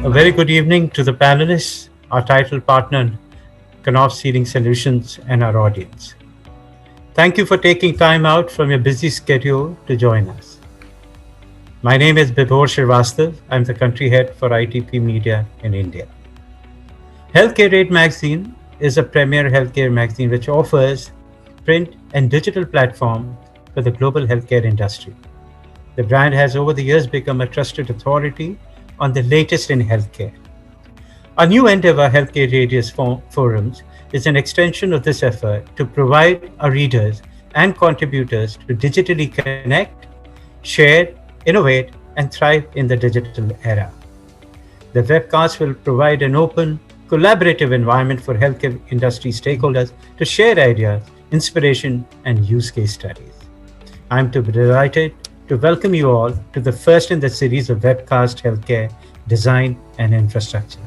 A very good evening to the panelists, our title partner, Knopf Sealing Solutions, and our audience. Thank you for taking time out from your busy schedule to join us. My name is Bibhor Srivastava. I'm the country head for ITP Media in India. Healthcare Aid magazine is a premier healthcare magazine which offers print and digital platform for the global healthcare industry. The brand has over the years become a trusted authority on the latest in healthcare. Our new endeavor, Healthcare Radius Forums, is an extension of this effort to provide our readers and contributors to digitally connect, share, innovate, and thrive in the digital era. The webcast will provide an open, collaborative environment for healthcare industry stakeholders to share ideas, inspiration, and use case studies. I'm delighted to welcome you all to the first in the series of webcast healthcare design and infrastructure.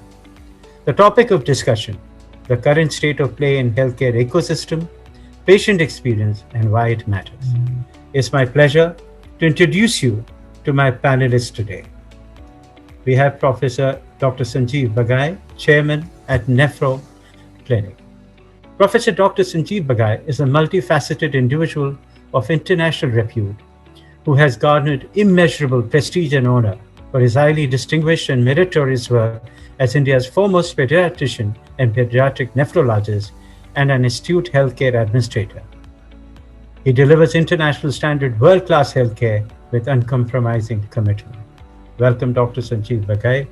The topic of discussion, the current state of play in healthcare ecosystem, patient experience, and why it matters. It's my pleasure to introduce you to my panelists today. We have Professor Dr. Sanjeev Bagai, Chairman at Nephro Clinic. Professor Dr. Sanjeev Bagai is a multifaceted individual of international repute who has garnered immeasurable prestige and honor for his highly distinguished and meritorious work as India's foremost pediatrician and pediatric nephrologist and an astute healthcare administrator. He delivers international standard world-class healthcare with uncompromising commitment. Welcome, Dr. Sanjeev Bagai.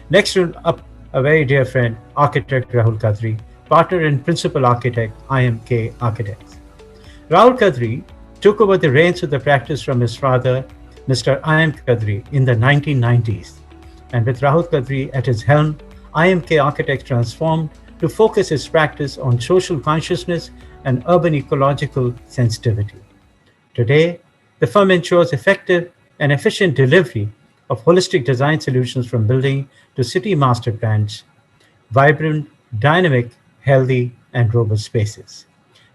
Next up, a very dear friend, architect Rahul Pandey, partner and principal architect, IMK Architects. Rahul Pandey took over the reins of the practice from his father, Mr. I.M. Kadri, in the 1990s. And with Rahul Pandey at his helm, IMK Architects transformed to focus his practice on social consciousness and urban ecological sensitivity. Today, the firm ensures effective and efficient delivery of holistic design solutions from building to city master plans, vibrant, dynamic, healthy, and robust spaces.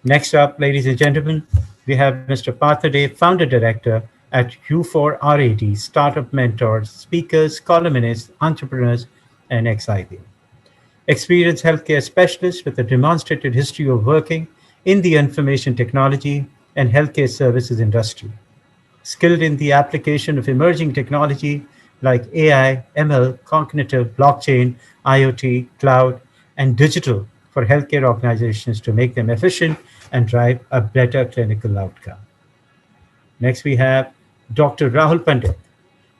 Next up, ladies and gentlemen, we have Mr. Parthadev, founder director at U4RAD, startup mentors, speakers, columnists, entrepreneurs, and ex-IBM. Experienced healthcare specialist with a demonstrated history of working in the information technology and healthcare services industry. Skilled in the application of emerging technology like AI, ML, cognitive, blockchain, IoT, cloud, and digital for healthcare organizations to make them efficient and drive a better clinical outcome. Next, we have Dr. Rahul Pandey,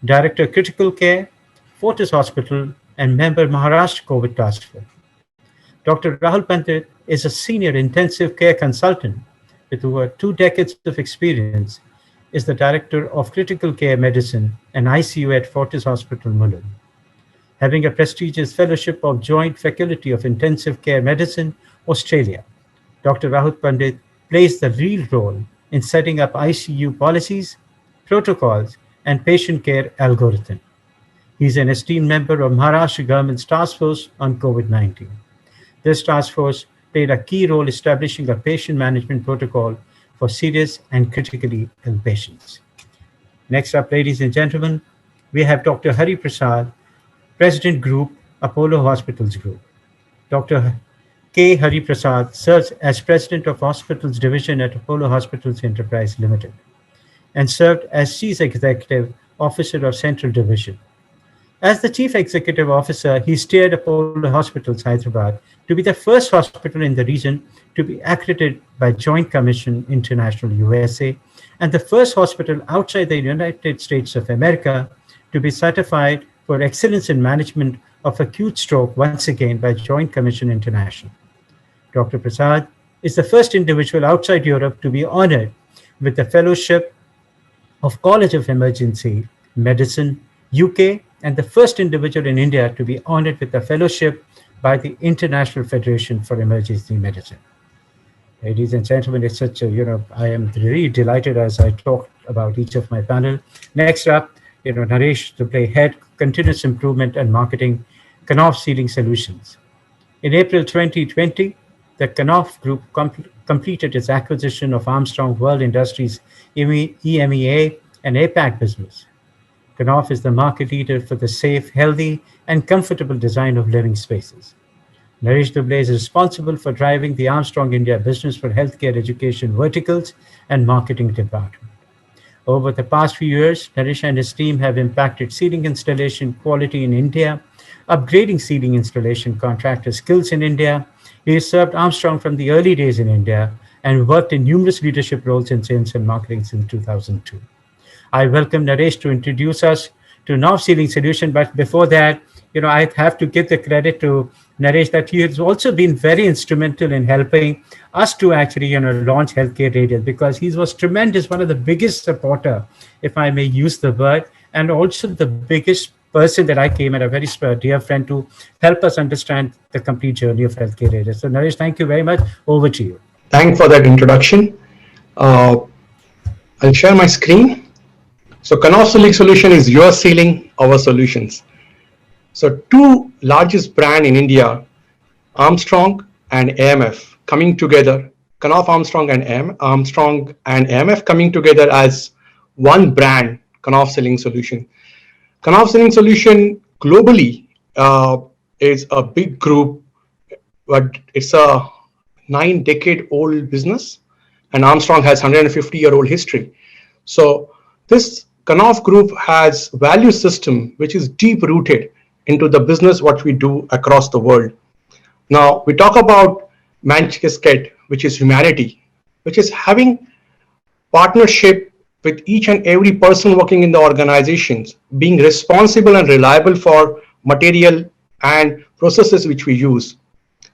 Director Critical Care, Fortis Hospital, and member Maharashtra COVID Task Force. Dr. Rahul Pandey is a senior intensive care consultant with over 2 decades of experience, is the Director of Critical Care Medicine and ICU at Fortis Hospital, Mulund. Having a prestigious fellowship of Joint Faculty of Intensive Care Medicine, Australia, Dr. Rahul Pandey plays the real role in setting up ICU policies, protocols, and patient care algorithm. He's an esteemed member of Maharashtra government's task force on COVID-19. This task force played a key role establishing a patient management protocol for serious and critically ill patients. Next up, ladies and gentlemen, we have Dr. Hari Prasad, President Group, Apollo Hospitals Group. Dr. K. Hari Prasad serves as President of Hospitals Division at Apollo Hospitals Enterprise Limited and served as Chief Executive Officer of Central Division. As the Chief Executive Officer, he steered Apollo Hospitals Hyderabad to be the first hospital in the region to be accredited by Joint Commission International USA and the first hospital outside the United States of America to be certified for excellence in management of acute stroke once again by Joint Commission International. Dr. Prasad is the first individual outside Europe to be honored with the Fellowship of College of Emergency Medicine, UK, and the first individual in India to be honored with a fellowship by the International Federation for Emergency Medicine. Ladies and gentlemen, it's such a, I am really delighted as I talk about each of my panel. Next up, Naresh to play head, continuous improvement and marketing, Knopf Sealing Solutions. In April 2020, the Knopf Group completed its acquisition of Armstrong World Industries EMEA and APAC business. Knauf is the market leader for the safe, healthy, and comfortable design of living spaces. Naresh Dubey is responsible for driving the Armstrong India business for healthcare education verticals and marketing department. Over the past few years, Naresh and his team have impacted ceiling installation quality in India, upgrading ceiling installation contractor skills in India. He has served Armstrong from the early days in India and worked in numerous leadership roles in sales and marketing since 2002. I welcome Naresh to introduce us to Nav Ceiling Solution. But before that, I have to give the credit to Naresh that he has also been very instrumental in helping us to actually, launch Healthcare Radius, because he was tremendous, one of the biggest supporter, if I may use the word, and also the biggest person that I came and a very dear friend to help us understand the complete journey of Healthcare Radius. So Naresh, thank you very much. Over to you. Thanks for that introduction. Uh, I'll share my screen. So Knauf Ceiling Solution is your ceiling, our solutions. So two largest brand in India, Armstrong and AMF, coming together. Knauf Armstrong and AMF coming together as one brand, Knauf Ceiling Solution. Knauf Ceiling Solution globally is a big group, but it's a 9-decade-old business, and Armstrong has 150-year-old history. So this Knauf Group has value system which is deep rooted into the business what we do across the world. Now we talk about Manchester, which is humanity, which is having partnership with each and every person working in the organizations, being responsible and reliable for material and processes which we use.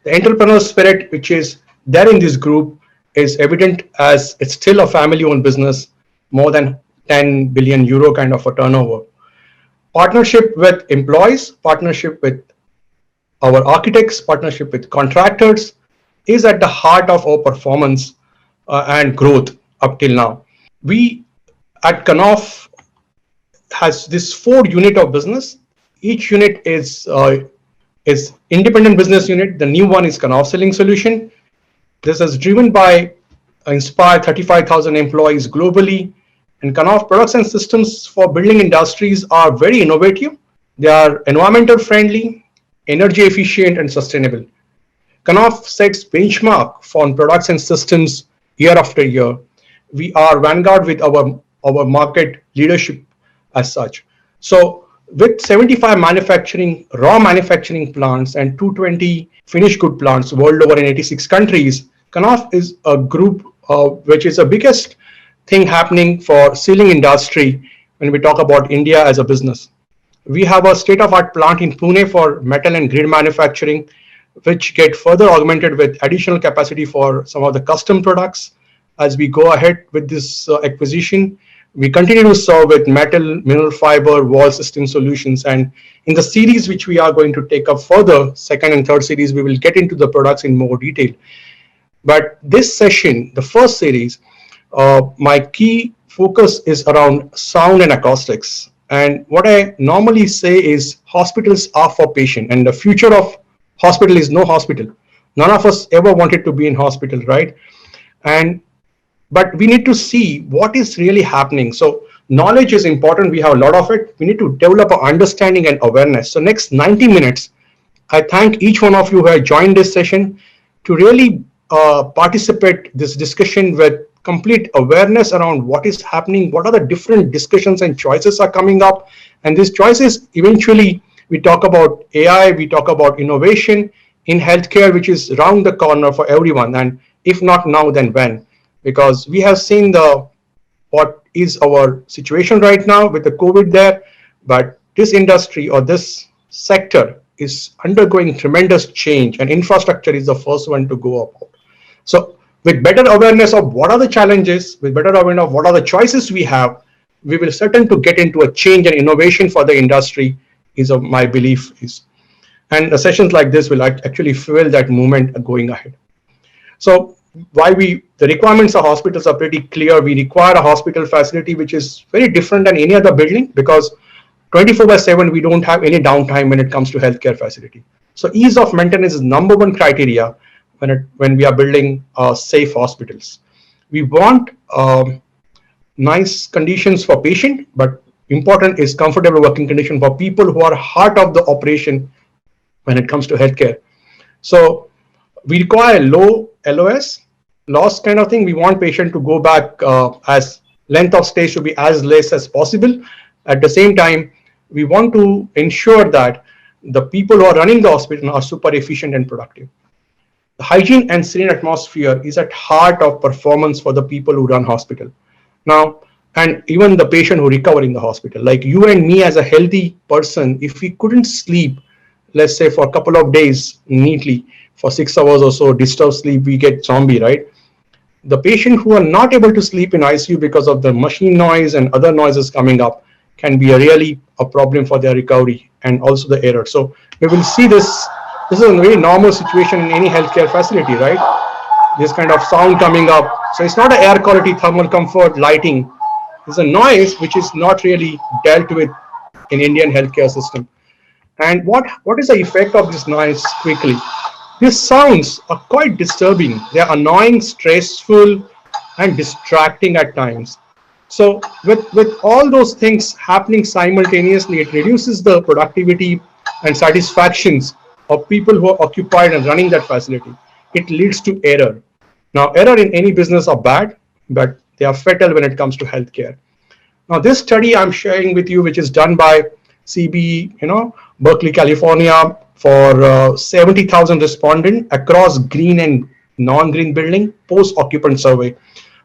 The entrepreneurial spirit which is there in this group is evident as it's still a family-owned business, more than 10 billion euro kind of a turnover. Partnership with employees, partnership with our architects, partnership with contractors is at the heart of our performance and growth up till now. We at Knauf has this 4 unit of business. Each unit is independent business unit. The new one is Knauf Ceiling Solution. This is driven by inspired 35,000 employees globally. And Knauf products and systems for building industries are very innovative. They are environmental friendly, energy efficient, and sustainable. Knauf sets benchmark for products and systems year after year. We are vanguard with our market leadership as such. So with 75 raw manufacturing plants and 220 finished good plants world over in 86 countries, Knauf is a group which is the biggest thing happening for ceiling industry when we talk about India as a business. We have a state-of-art plant in Pune for metal and grid manufacturing, which get further augmented with additional capacity for some of the custom products. As we go ahead with this acquisition, we continue to serve with metal, mineral fiber, wall system solutions. And in the series which we are going to take up further, second and third series, we will get into the products in more detail. But this session, the first series, my key focus is around sound and acoustics. And what I normally say is hospitals are for patient, and the future of hospital is no hospital. None of us ever wanted to be in hospital, right? But we need to see what is really happening. So knowledge is important. We have a lot of it. We need to develop an understanding and awareness. So next 90 minutes, I thank each one of you who have joined this session to really participate this discussion with complete awareness around what is happening, what are the different discussions and choices are coming up. And these choices, eventually, we talk about AI, we talk about innovation in healthcare, which is around the corner for everyone. And if not now, then when? Because we have seen what is our situation right now with the COVID there, but this industry or this sector is undergoing tremendous change, and infrastructure is the first one to go up. So with better awareness of what are the challenges, with better awareness of what are the choices we have, we will certain to get into a change and innovation for the industry is my belief is. And sessions like this will actually fuel that movement going ahead. So the requirements of hospitals are pretty clear. We require a hospital facility which is very different than any other building, because 24/7 we don't have any downtime when it comes to healthcare facility. So ease of maintenance is number one criteria when we are building safe hospitals. We want nice conditions for patient, but important is comfortable working condition for people who are heart of the operation when it comes to healthcare. So we require low LOS, loss kind of thing. We want patient to go back as length of stay should be as less as possible. At the same time, we want to ensure that the people who are running the hospital are super efficient and productive. The hygiene and serene atmosphere is at heart of performance for the people who run hospital. Now, and even the patient who recover in the hospital, like you and me as a healthy person, if we couldn't sleep, let's say for a couple of days neatly, for 6 hours or so, disturbed sleep, we get zombie, right? The patient who are not able to sleep in ICU because of the machine noise and other noises coming up can be a really a problem for their recovery and also the error. So we will see this. This is a very normal situation in any healthcare facility, right? This kind of sound coming up. So it's not an air quality, thermal comfort, lighting. It's a noise which is not really dealt with in Indian healthcare system. And what is the effect of this noise quickly? These sounds are quite disturbing. They are annoying, stressful, and distracting at times. So with all those things happening simultaneously, it reduces the productivity and satisfactions of people who are occupied and running that facility. It leads to error. Now, error in any business are bad, but they are fatal when it comes to healthcare. Now, this study I'm sharing with you, which is done by CB, Berkeley, California, for 70,000 respondents across green and non-green building post-occupant survey.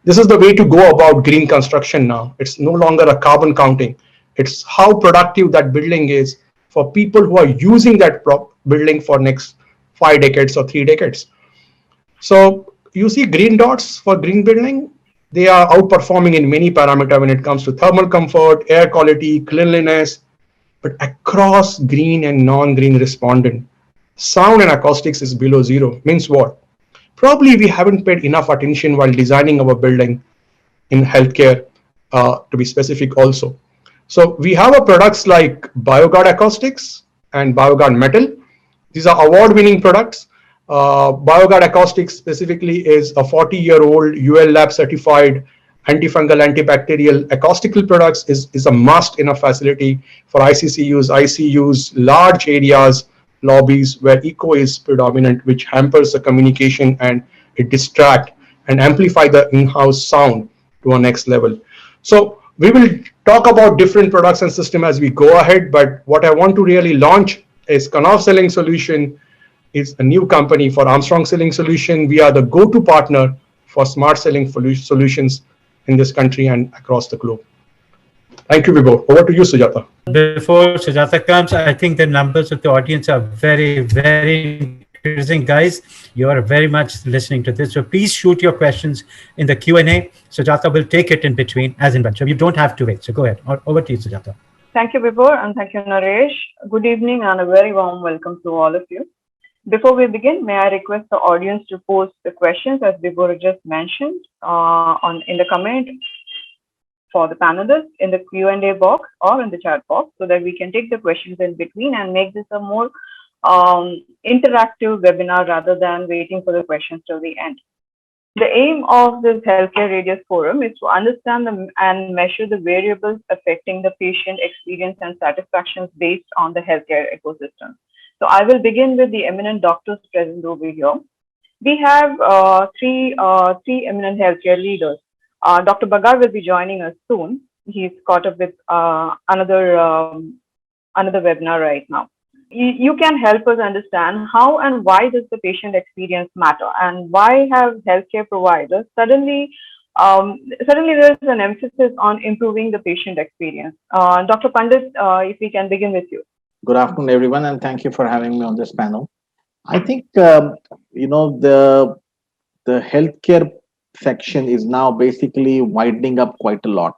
This is the way to go about green construction now. It's no longer a carbon counting. It's how productive that building is for people who are using that building for next 5 decades or 3 decades. So you see green dots for green building. They are outperforming in many parameters when it comes to thermal comfort, air quality, cleanliness, but across green and non-green respondent, sound and acoustics is below zero. Means what? Probably we haven't paid enough attention while designing our building in healthcare, to be specific also. So we have a products like BioGuard Acoustics and BioGuard Metal. These are award-winning products. BioGuard Acoustics specifically is a 40-year-old UL Lab certified antifungal, antibacterial acoustical products is a must in a facility for ICUs, large areas, lobbies where echo is predominant, which hampers the communication and it distract and amplify the in-house sound to a next level. So we will talk about different products and system as we go ahead, but what I want to really launch is Knauf Selling Solution. Is a new company for Armstrong Selling Solution. We are the go-to partner for smart selling solutions in this country and across the globe. Thank you, Vibhor. Over to you, Sujata. Before Sujata comes, I think the numbers of the audience are very, very increasing. Guys, you are very much listening to this. So please shoot your questions in the Q&A. Sujata will take it in between as and when. So you don't have to wait. So go ahead. Over to you, Sujata. Thank you, Vibhor, and thank you, Naresh. Good evening and a very warm welcome to all of you. Before we begin, may I request the audience to post the questions as Vibhor just mentioned in the comment for the panelists in the Q&A box or in the chat box so that we can take the questions in between and make this a more interactive webinar rather than waiting for the questions till the end. The aim of this Healthcare Radius Forum is to understand and measure the variables affecting the patient experience and satisfactions based on the healthcare ecosystem. So I will begin with the eminent doctors present over here. We have three eminent healthcare leaders. Dr. Bagar will be joining us soon. He's caught up with another webinar right now. You can help us understand how and why does the patient experience matter, and why have healthcare providers suddenly there's an emphasis on improving the patient experience. Dr. Pandit, if we can begin with you. Good afternoon, everyone, and thank you for having me on this panel. I think the healthcare section is now basically widening up quite a lot,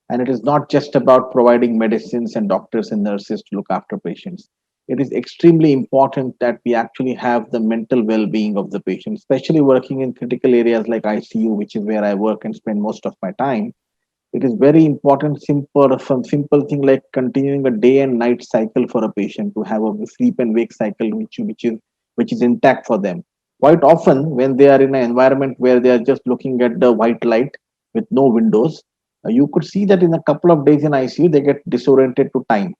and it is not just about providing medicines and doctors and nurses to look after patients. It is extremely important that we actually have the mental well-being of the patient, especially working in critical areas like ICU, which is where I work and spend most of my time. It is very important, some simple thing like continuing a day and night cycle for a patient, to have a sleep and wake cycle which is intact for them. Quite often, when they are in an environment where they are just looking at the white light with no windows, you could see that in a couple of days in ICU, they get disoriented to time.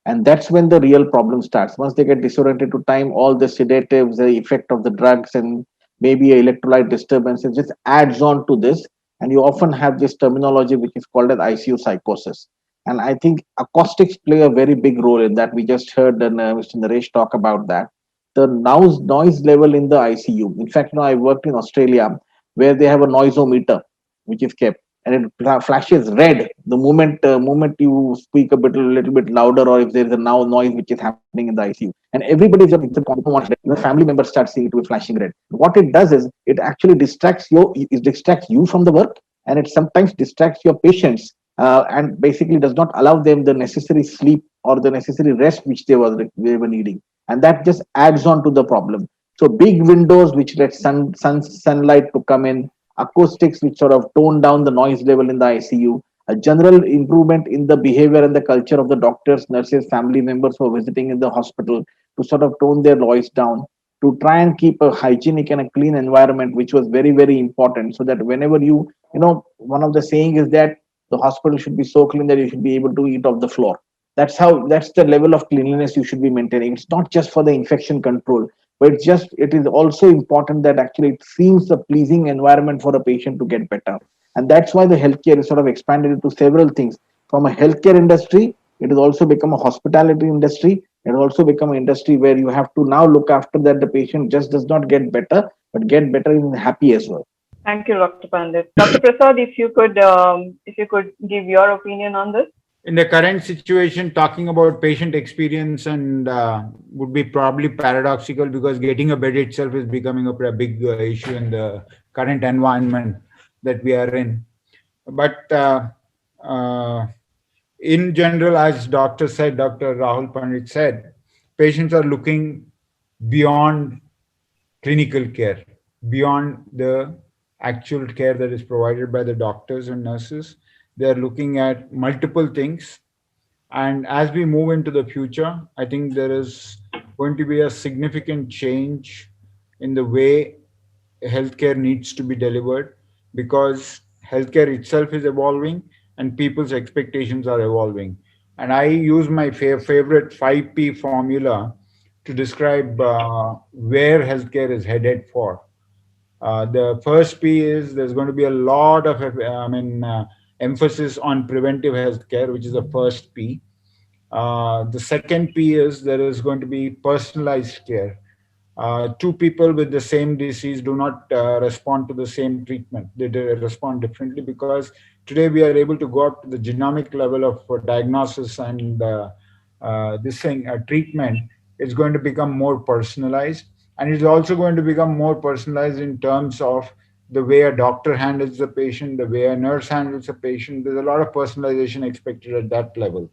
And that's when the real problem starts. Once they get disoriented to time, all the sedatives, the effect of the drugs, and maybe a electrolyte disturbance, it just adds on to this. And you often have this terminology which is called as ICU psychosis. And I think acoustics play a very big role in that. We just heard Mr. Naresh talk about that. The noise level in the ICU. In fact, I worked in Australia where they have a noisometer which is kept, and it flashes red the moment you speak a little bit louder, or if there is a now noise which is happening in the ICU, and everybody just wants red. Even family members start seeing it with flashing red. What it does is it actually distracts you from the work, and it sometimes distracts your patients, and basically does not allow them the necessary sleep or the necessary rest which they were needing, and that just adds on to the problem. So big windows which let sunlight to come in, acoustics which sort of tone down the noise level in the ICU, a general improvement in the behavior and the culture of the doctors, nurses, family members who are visiting in the hospital to sort of tone their noise down, to try and keep a hygienic and a clean environment, which was very, very important. So that whenever one of the saying is that the hospital should be so clean that you should be able to eat off the floor. That's the level of cleanliness you should be maintaining. It's not just for the infection control, but it is also important that actually it seems a pleasing environment for a patient to get better. And that's why the healthcare is sort of expanded into several things. From a healthcare industry, it has also become a hospitality industry. It has also become an industry where you have to now look after that the patient just does not get better, but get better and happy as well. Thank you, Dr. Pandit. Dr. Prasad, if you could give your opinion on this. In the current situation, talking about patient experience and would be probably paradoxical, because getting a bed itself is becoming a big issue in the current environment that we are in. But in general, as Dr. Rahul Pandey said, patients are looking beyond clinical care, beyond the actual care that is provided by the doctors and nurses. They are looking at multiple things. And as we move into the future, I think there is going to be a significant change in the way healthcare needs to be delivered, because healthcare itself is evolving and people's expectations are evolving. And I use my favorite 5P formula to describe where healthcare is headed for. The first P is there's going to be a lot of emphasis on preventive healthcare, which is the first P. The second P is there is going to be personalized care. Two people with the same disease do not respond to the same treatment. They respond differently, because today we are able to go up to the genomic level of diagnosis, and treatment is going to become more personalized. And it's also going to become more personalized in terms of the way a doctor handles the patient, the way a nurse handles a patient. There's a lot of personalization expected at that level.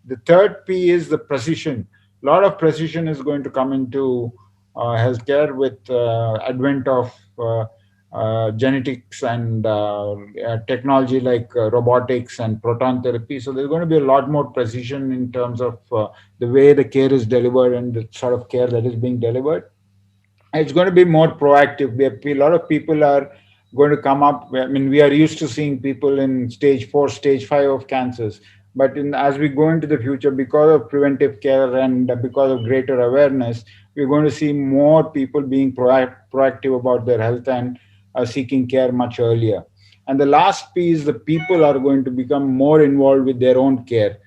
The third P is the precision. A lot of precision is going to come into healthcare with advent of genetics and technology like robotics and proton therapy. So there's going to be a lot more precision in terms of the way the care is delivered and the sort of care that is being delivered. It's going to be more proactive. A lot of people are going to come up. I mean, we are used to seeing people in stage 4, stage 5 of cancers. But as we go into the future, because of preventive care and because of greater awareness, we're going to see more people being proactive about their health and seeking care much earlier. And the last piece, the people are going to become more involved with their own care.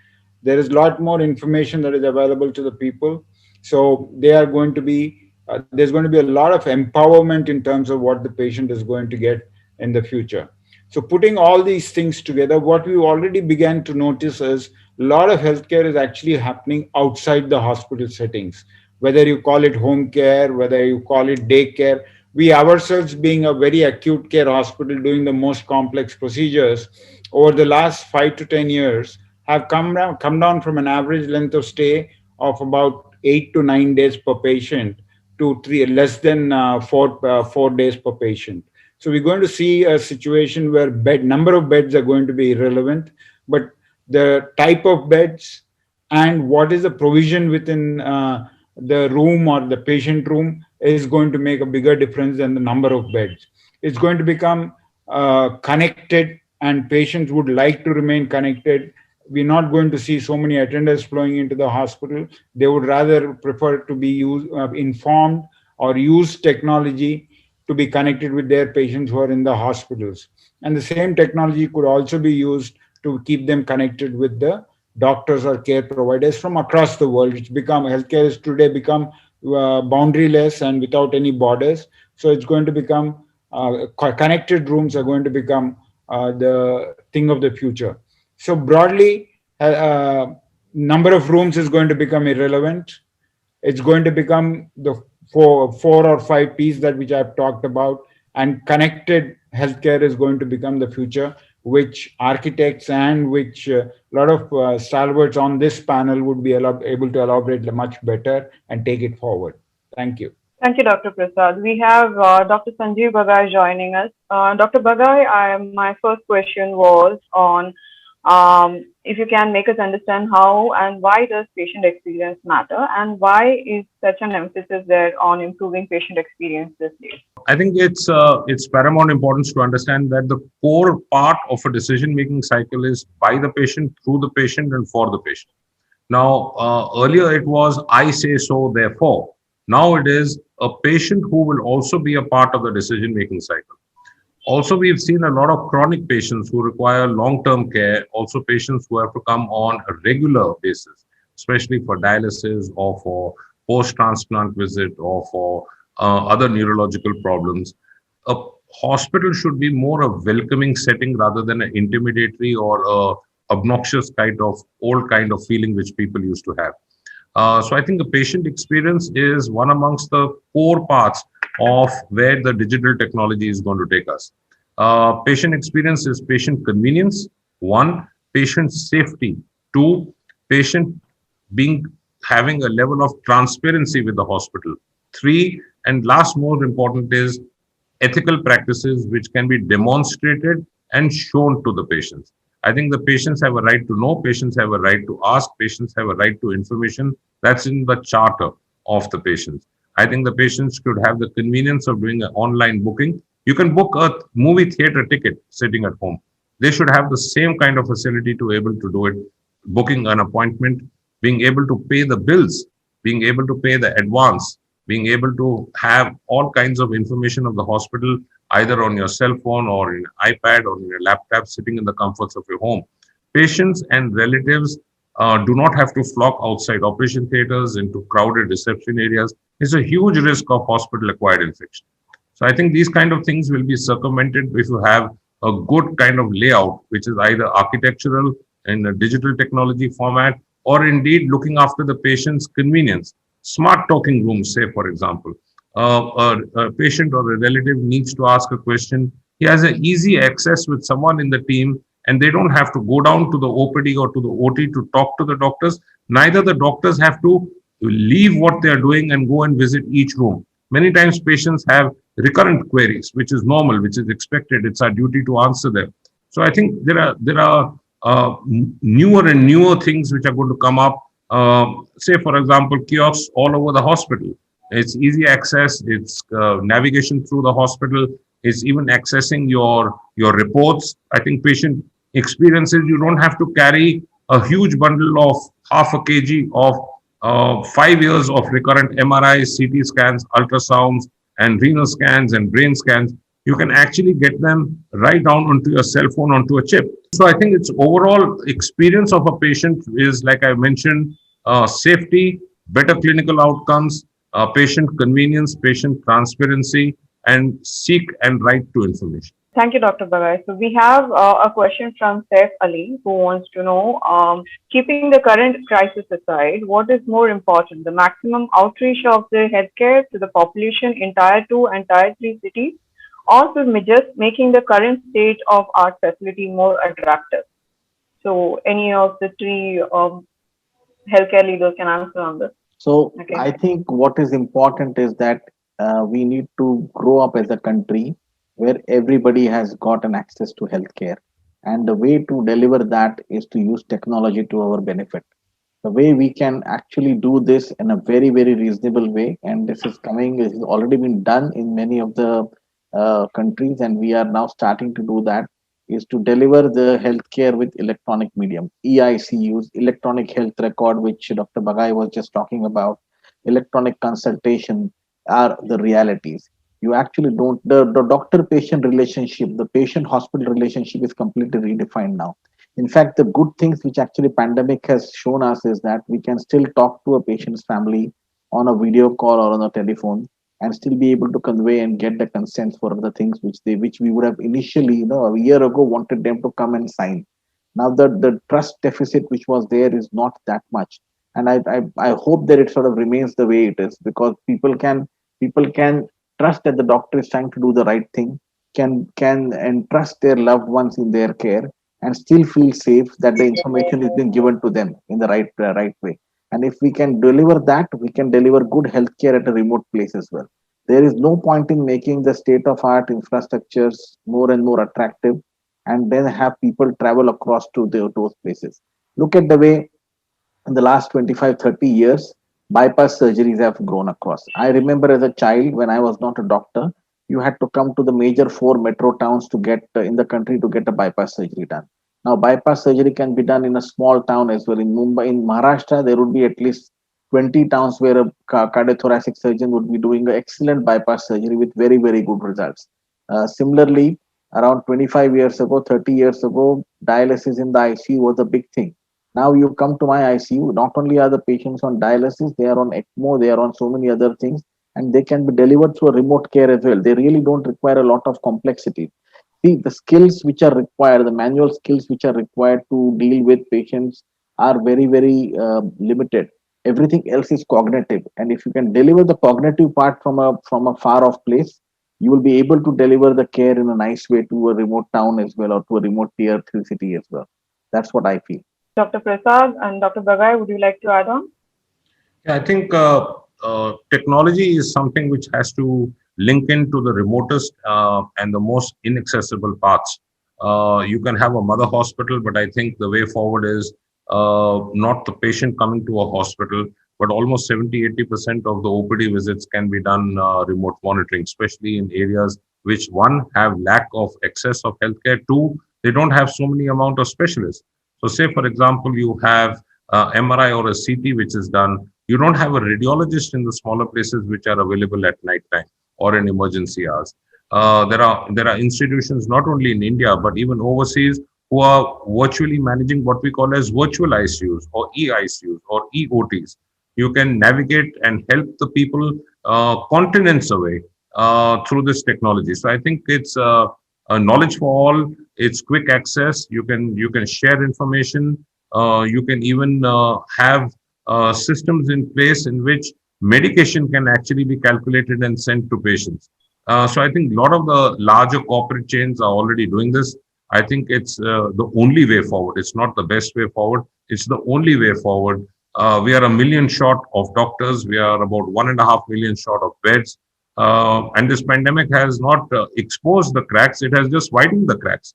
There is a lot more information that is available to the people. So they are going to be there's going to be a lot of empowerment in terms of what the patient is going to get in the future. So putting all these things together, what we already began to notice is a lot of healthcare is actually happening outside the hospital settings, whether you call it home care, whether you call it day care. We ourselves, being a very acute care hospital doing the most complex procedures, over the last 5 to 10 years, have come down from an average length of stay of about 8 to 9 days per patient to less than 4 days per patient. So we're going to see a situation where number of beds are going to be irrelevant, but the type of beds and what is the provision within the room or the patient room is going to make a bigger difference than the number of beds. It's going to become connected and patients would like to remain connected. We're not going to see so many attendants flowing into the hospital. They would rather prefer to be informed or use technology to be connected with their patients who are in the hospitals. And the same technology could also be used to keep them connected with the doctors or care providers from across the world. It's become healthcare is today become boundaryless and without any borders. So it's going to become connected rooms are going to become the thing of the future. So broadly, number of rooms is going to become irrelevant. It's going to become the four or five P's that which I've talked about, and connected healthcare is going to become the future, which architects and which a lot of stalwarts on this panel would be able to elaborate much better and take it forward. Thank you. Thank you, Dr. Prasad. We have Dr. Sanjeev Bagai joining us. Dr. Bagai, my first question was on if you can make us understand how and why does patient experience matter, and why is such an emphasis there on improving patient experience these days? I think it's paramount importance to understand that the core part of a decision-making cycle is by the patient, through the patient, and for the patient. Now, earlier it was I say so, therefore. Now it is a patient who will also be a part of the decision-making cycle. Also, we've seen a lot of chronic patients who require long-term care, also patients who have to come on a regular basis, especially for dialysis or for post-transplant visit or for other neurological problems. A hospital should be more a welcoming setting rather than an intimidatory or a obnoxious old kind of feeling which people used to have. So I think the patient experience is one amongst the core parts of where the digital technology is going to take us. Patient experience is patient convenience, one, patient safety, two, patient having a level of transparency with the hospital, three, and last most important is ethical practices which can be demonstrated and shown to the patients. I think the patients have a right to know, patients have a right to ask, patients have a right to information. That's in the charter of the patients. I think the patients should have the convenience of doing an online booking. You can book a movie theater ticket sitting at home. They should have the same kind of facility to able to do it, booking an appointment, being able to pay the bills, being able to pay the advance, being able to have all kinds of information of the hospital, either on your cell phone or in an iPad or in your laptop, sitting in the comforts of your home. Patients and relatives do not have to flock outside operation theaters into crowded reception areas. It's a huge risk of hospital-acquired infection. So I think these kind of things will be circumvented if you have a good kind of layout, which is either architectural in a digital technology format, or indeed looking after the patient's convenience. Smart talking rooms, say, for example, a patient or a relative needs to ask a question. He has an easy access with someone in the team, and they don't have to go down to the OPD or to the OT to talk to the doctors. Neither the doctors have to leave what they are doing and go and visit each room. Many times patients have recurrent queries, which is normal, which is expected. It's our duty to answer them. So I think there are newer and newer things which are going to come up. Say, for example, kiosks all over the hospital. It's easy access. It's navigation through the hospital. It's even accessing your reports. I think patient experiences, you don't have to carry a huge bundle of half a kg of 5 years of recurrent MRIs, CT scans, ultrasounds, and renal scans and brain scans. You can actually get them right down onto your cell phone, onto a chip. So I think its overall experience of a patient is, like I mentioned, safety, better clinical outcomes, patient convenience, patient transparency, and seek and right to information. Thank you, Dr. Bagai. So we have a question from Saif Ali, who wants to know, keeping the current crisis aside, what is more important, the maximum outreach of the healthcare to the population in Tier 2 and Tier 3 cities, or to just making the current state of our facility more attractive? So any of the three healthcare leaders can answer on this. So Okay. I think what is important is that we need to grow up as a country where everybody has got an access to healthcare. And the way to deliver that is to use technology to our benefit. The way we can actually do this in a very, very reasonable way, and this is already been done in many of the countries, and we are now starting to do that, is to deliver the healthcare with electronic medium, EICUs, electronic health record, which Dr. Bagai was just talking about, electronic consultation are the realities. You actually don't, the doctor patient relationship, the patient hospital relationship is completely redefined now. In fact, the good things which actually pandemic has shown us is that we can still talk to a patient's family on a video call or on a telephone and still be able to convey and get the consents for the things which we would have initially, a year ago wanted them to come and sign. Now the trust deficit which was there is not that much, and I hope that it sort of remains the way it is, because people can trust that the doctor is trying to do the right thing, can entrust their loved ones in their care, and still feel safe that the information is being given to them in the right way. And if we can deliver that, we can deliver good healthcare at a remote place as well. There is no point in making the state of art infrastructures more and more attractive and then have people travel across to those places. Look at the way in the last 25, 30 years, bypass surgeries have grown across. I remember as a child, when I was not a doctor, you had to come to the major four metro towns to get in the country to get a bypass surgery done. Now, bypass surgery can be done in a small town as well. In Mumbai, in Maharashtra, there would be at least 20 towns where a cardiothoracic surgeon would be doing an excellent bypass surgery with very, very good results. Similarly, around 25 years ago, 30 years ago, dialysis in the ICU was a big thing. Now you come to my ICU, not only are the patients on dialysis, they are on ECMO, they are on so many other things, and they can be delivered through a remote care as well. They really don't require a lot of complexity. See, the skills which are required, the manual skills which are required to deal with patients are very, very limited. Everything else is cognitive, and if you can deliver the cognitive part from a far off place, you will be able to deliver the care in a nice way to a remote town as well, or to a remote tier 3 city as well. That's what I feel. Dr. Prasad and Dr. Bagai, would you like to add on? Yeah, I think technology is something which has to link into the remotest and the most inaccessible parts. You can have a mother hospital, but I think the way forward is not the patient coming to a hospital, but almost 70-80% of the OPD visits can be done remote monitoring, especially in areas which, one, have lack of access of healthcare, two, they don't have so many amount of specialists. So say, for example, you have MRI or a CT which is done. You don't have a radiologist in the smaller places which are available at night time or in emergency hours. There are institutions not only in India but even overseas who are virtually managing what we call as virtual ICUs or EICUs or EOTs. You can navigate and help the people continents away through this technology. So I think it's a knowledge for all. It's quick access. You can share information. You can even have systems in place in which medication can actually be calculated and sent to patients. So I think a lot of the larger corporate chains are already doing this. I think it's the only way forward. It's not the best way forward. It's the only way forward. We are 1 million short of doctors. We are about 1.5 million short of beds. And this pandemic has not exposed the cracks. It has just widened the cracks,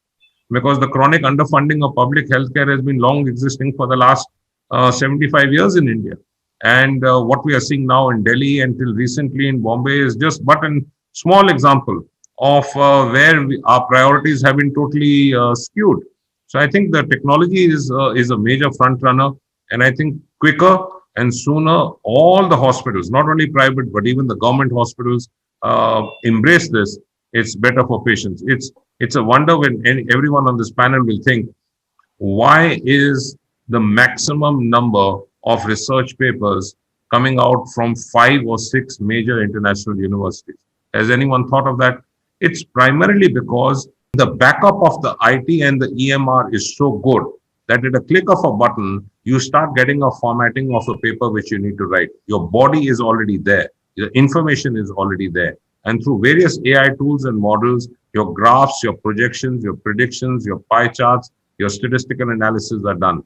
because the chronic underfunding of public healthcare has been long existing for the last 75 years in India. And what we are seeing now in Delhi until recently in Bombay is just but a small example of where our priorities have been totally skewed. So I think the technology is a major front runner, and I think quicker and sooner all the hospitals, not only private but even the government hospitals, embrace this. It's better for patients. It's a wonder when everyone on this panel will think, why is the maximum number of research papers coming out from 5 or 6 major international universities? Has anyone thought of that? It's primarily because the backup of the IT and the EMR is so good that at a click of a button, you start getting a formatting of a paper which you need to write. Your body is already there. The information is already there. And through various AI tools and models, your graphs, your projections, your predictions, your pie charts, your statistical analysis are done.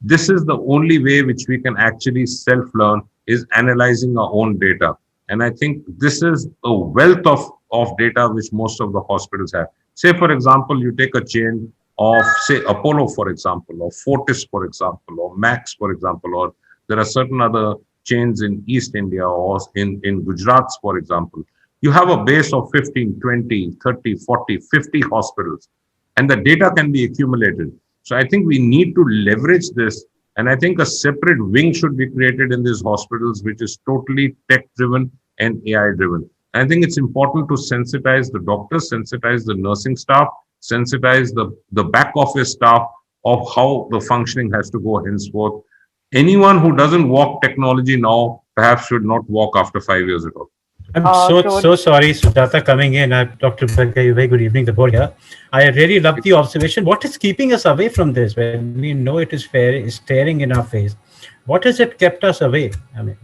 This is the only way which we can actually self-learn, is analyzing our own data. And I think this is a wealth of data which most of the hospitals have. Say, for example, you take a chain of, say, Apollo, for example, or Fortis, for example, or Max, for example, or there are certain other chains in East India or in Gujarat, for example. You have a base of 15, 20, 30, 40, 50 hospitals. and the data can be accumulated. So I think we need to leverage this, and I think a separate wing should be created in these hospitals, which is totally tech-driven and AI-driven. I think it's important to sensitize the doctors, sensitize the nursing staff, sensitize the back office staff of how the functioning has to go henceforth. Anyone who doesn't walk technology now perhaps should not walk after 5 years ago. I'm so sorry, Sujata, coming in. Dr. Bhagya, very good evening, the board here. I really love the observation. What is keeping us away from this when we know it is fair, is staring in our face? What has it kept us away? I mean,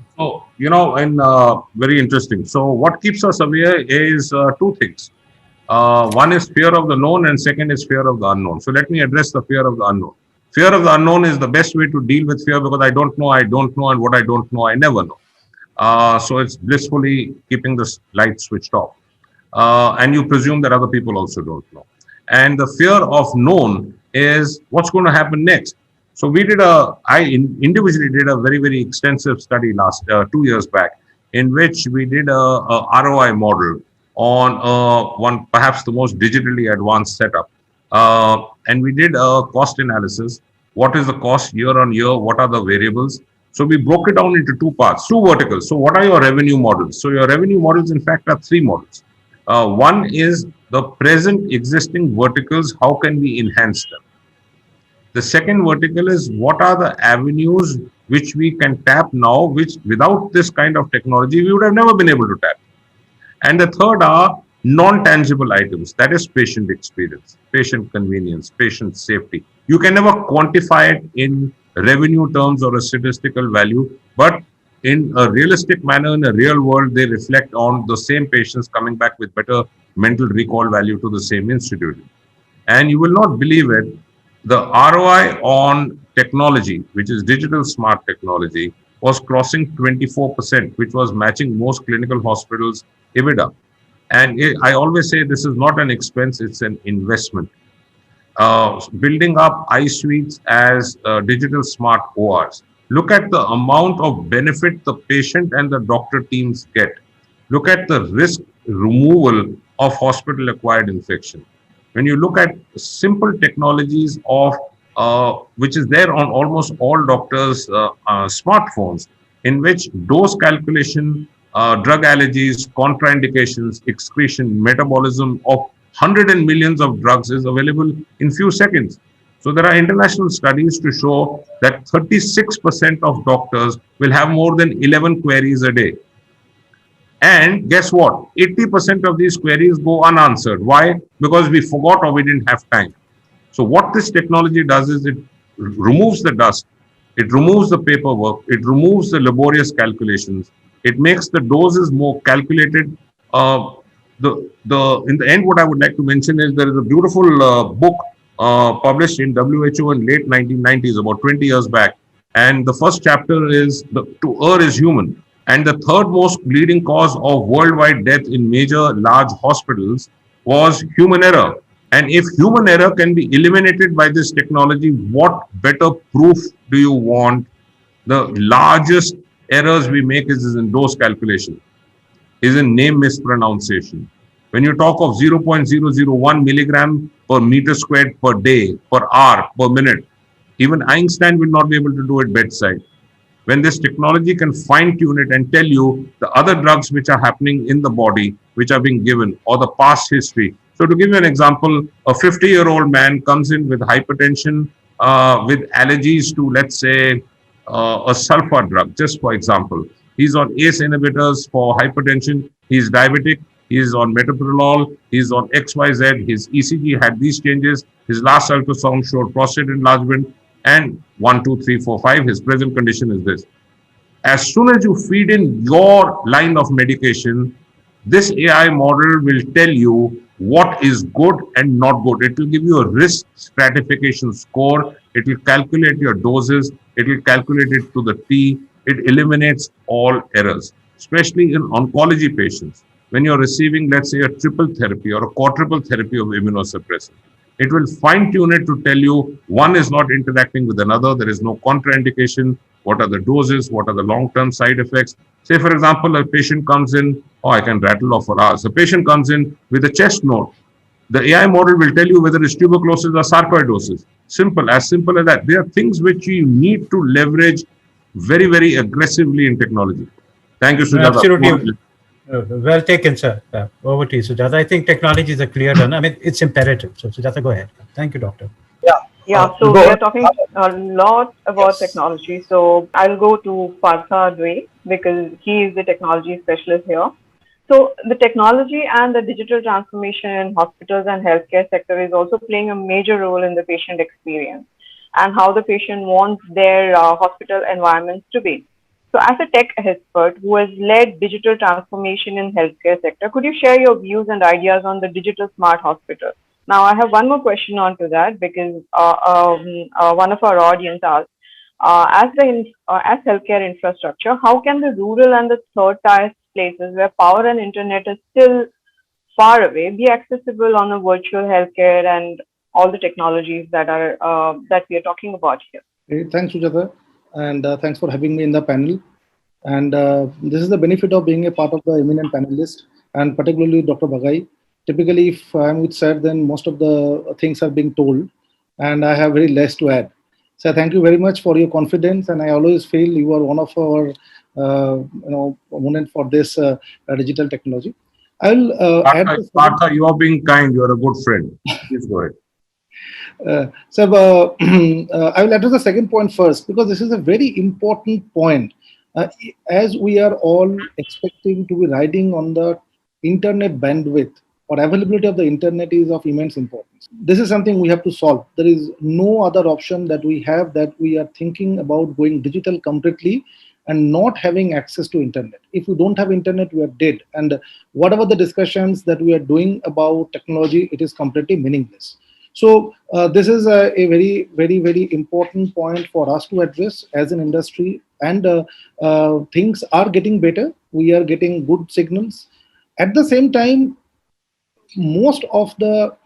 very interesting. So what keeps us away is two things. One is fear of the known, and second is fear of the unknown. So let me address the fear of the unknown. Fear of the unknown is the best way to deal with fear, because I don't know, and what I don't know, I never know. So it's blissfully keeping the light switched off. And you presume that other people also don't know. And the fear of known is what's going to happen next. So I individually did a very, very extensive study 2 years back, in which we did a ROI model on one, perhaps the most digitally advanced setup. And we did a cost analysis. What is the cost year on year? What are the variables? So we broke it down into two parts, two verticals. So what are your revenue models? So your revenue models, in fact, are three models. One is the present existing verticals. How can we enhance them? The second vertical is what are the avenues which we can tap now, which without this kind of technology, we would have never been able to tap. And the third are non-tangible items. That is patient experience, patient convenience, patient safety. You can never quantify it in revenue terms or a statistical value, but in a realistic manner, in a real world, they reflect on the same patients coming back with better mental recall value to the same institution. And you will not believe it, the ROI on technology, which is digital smart technology, was crossing 24%, which was matching most clinical hospitals' EBITDA. And I always say this is not an expense, it's an investment. Building up iSuites as digital smart ORs. Look at the amount of benefit the patient and the doctor teams get. Look at the risk removal of hospital-acquired infection. When you look at simple technologies of which is there on almost all doctors' smartphones, in which dose calculation, drug allergies, contraindications, excretion, metabolism of hundreds and millions of drugs is available in few seconds. So there are international studies to show that 36% of doctors will have more than 11 queries a day. And guess what? 80% of these queries go unanswered. Why? Because we forgot or we didn't have time. So what this technology does is it removes the dust, it removes the paperwork, it removes the laborious calculations, it makes the doses more calculated. In the end, what I would like to mention is there is a beautiful book published in WHO in late 1990s, about 20 years back. And the first chapter is to err is human. And the third most leading cause of worldwide death in major large hospitals was human error. And if human error can be eliminated by this technology, what better proof do you want? The largest errors we make is in dose calculation, is in name mispronunciation. When you talk of 0.001 milligram per meter squared per day, per hour, per minute, even Einstein will not be able to do it bedside. When this technology can fine-tune it and tell you the other drugs which are happening in the body, which are being given, or the past history. So to give you an example, a 50-year-old man comes in with hypertension, with allergies to, let's say, a sulfur drug, just for example. He's on ACE inhibitors for hypertension. He's diabetic. He's on metoprolol. He's on XYZ. His ECG had these changes. His last ultrasound showed prostate enlargement. And 1, 2, 3, 4, 5, his present condition is this. As soon as you feed in your line of medication, this AI model will tell you what is good and not good. It will give you a risk stratification score. It will calculate your doses. It will calculate it to the T. It eliminates all errors, especially in oncology patients. When you're receiving, let's say, a triple therapy or a quadruple therapy of immunosuppressant, it will fine-tune it to tell you one is not interacting with another. There is no contraindication. What are the doses? What are the long-term side effects? Say, for example, a patient comes in, I can rattle off for hours. A patient comes in with a chest note. The AI model will tell you whether it's tuberculosis or sarcoidosis. Simple, as simple as that. There are things which you need to leverage very, very aggressively in technology. Thank you, Sujata. Absolutely. Well taken, sir. Over to you, Sujata. I think technology is a clear done. I mean, it's imperative. So, Sujata, go ahead. Thank you, doctor. Yeah. Yeah, so we are Go. talking a lot about Yes. technology. So I'll go to Partha Dwe because he is the technology specialist here. So the technology and the digital transformation in hospitals and healthcare sector is also playing a major role in the patient experience and how the patient wants their hospital environments to be. So as a tech expert who has led digital transformation in healthcare sector, could you share your views and ideas on the digital smart hospital? Now, I have one more question on to that because one of our audience asked, as healthcare infrastructure, how can the rural and the third tier places where power and internet is still far away be accessible on a virtual healthcare and all the technologies that are that we are talking about here? Thanks, Sujata, and thanks for having me in the panel. And this is the benefit of being a part of the eminent panelist, and particularly Dr. Bagai. Typically, if I'm with Sir, then most of the things are being told, and I have very less to add. So thank you very much for your confidence, and I always feel you are one of our, opponent for this digital technology. I'll add. Partha, you are being kind. You are a good friend. Please go ahead. I will address the second point first because this is a very important point. As we are all expecting to be riding on the internet bandwidth or availability of the internet is of immense importance. This is something we have to solve. There is no other option that we have that we are thinking about going digital completely and not having access to internet. If we don't have internet, we are dead. And whatever the discussions that we are doing about technology, it is completely meaningless. So this is a very, very, very important point for us to address as an industry. And things are getting better. We are getting good signals. At the same time, most of the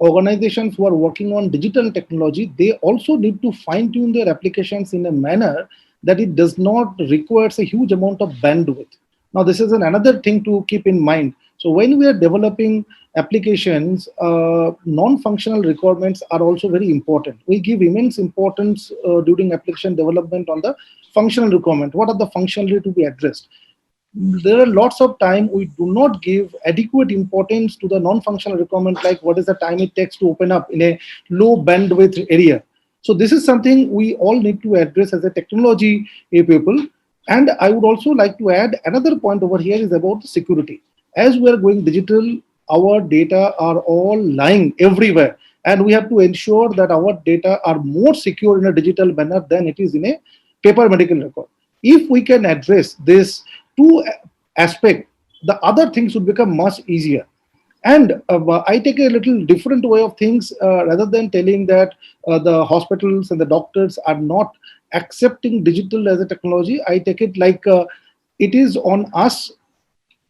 organizations who are working on digital technology, they also need to fine tune their applications in a manner that it does not require a huge amount of bandwidth. Now, this is another thing to keep in mind. So when we are developing applications, non-functional requirements are also very important. We give immense importance during application development on the functional requirement. What are the functionality to be addressed? There are lots of time we do not give adequate importance to the non-functional requirement, like what is the time it takes to open up in a low bandwidth area. So this is something we all need to address as a technology people. And I would also like to add another point over here is about security. As we are going digital, our data are all lying everywhere. And we have to ensure that our data are more secure in a digital manner than it is in a paper medical record. If we can address this two aspect, the other things would become much easier. And I take a little different way of things rather than telling that the hospitals and the doctors are not accepting digital as a technology. I take it like it is on us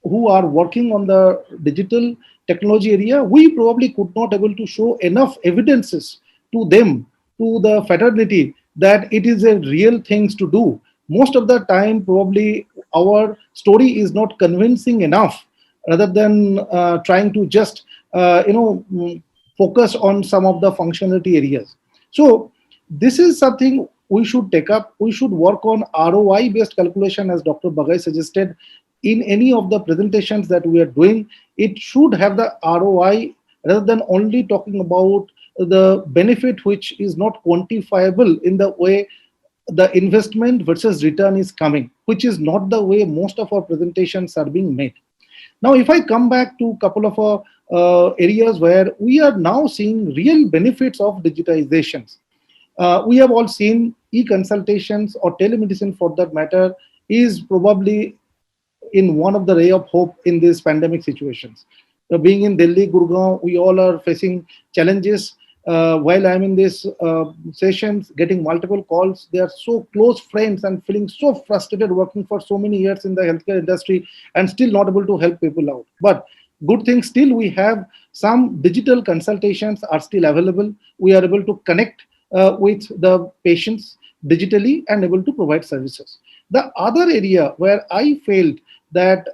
who are working on the digital technology area. We probably could not able to show enough evidences to them, to the fraternity, that it is a real things to do. Most of the time, probably our story is not convincing enough, rather than trying to just focus on some of the functionality areas. So this is something we should take up. We should work on ROI based calculation, as Dr. Bagai suggested. In any of the presentations that we are doing, it should have the ROI rather than only talking about the benefit which is not quantifiable in the way the investment versus return is coming, which is not the way most of our presentations are being made. Now, if I come back to a couple of areas where we are now seeing real benefits of digitizations, we have all seen e-consultations or telemedicine for that matter is probably in one of the ray of hope in these pandemic situations. Being in Delhi, Gurgaon, we all are facing challenges. While I'm in these sessions, getting multiple calls, they are so close friends and feeling so frustrated working for so many years in the healthcare industry and still not able to help people out. But good thing, still we have some digital consultations are still available. We are able to connect with the patients digitally and able to provide services. The other area where I felt that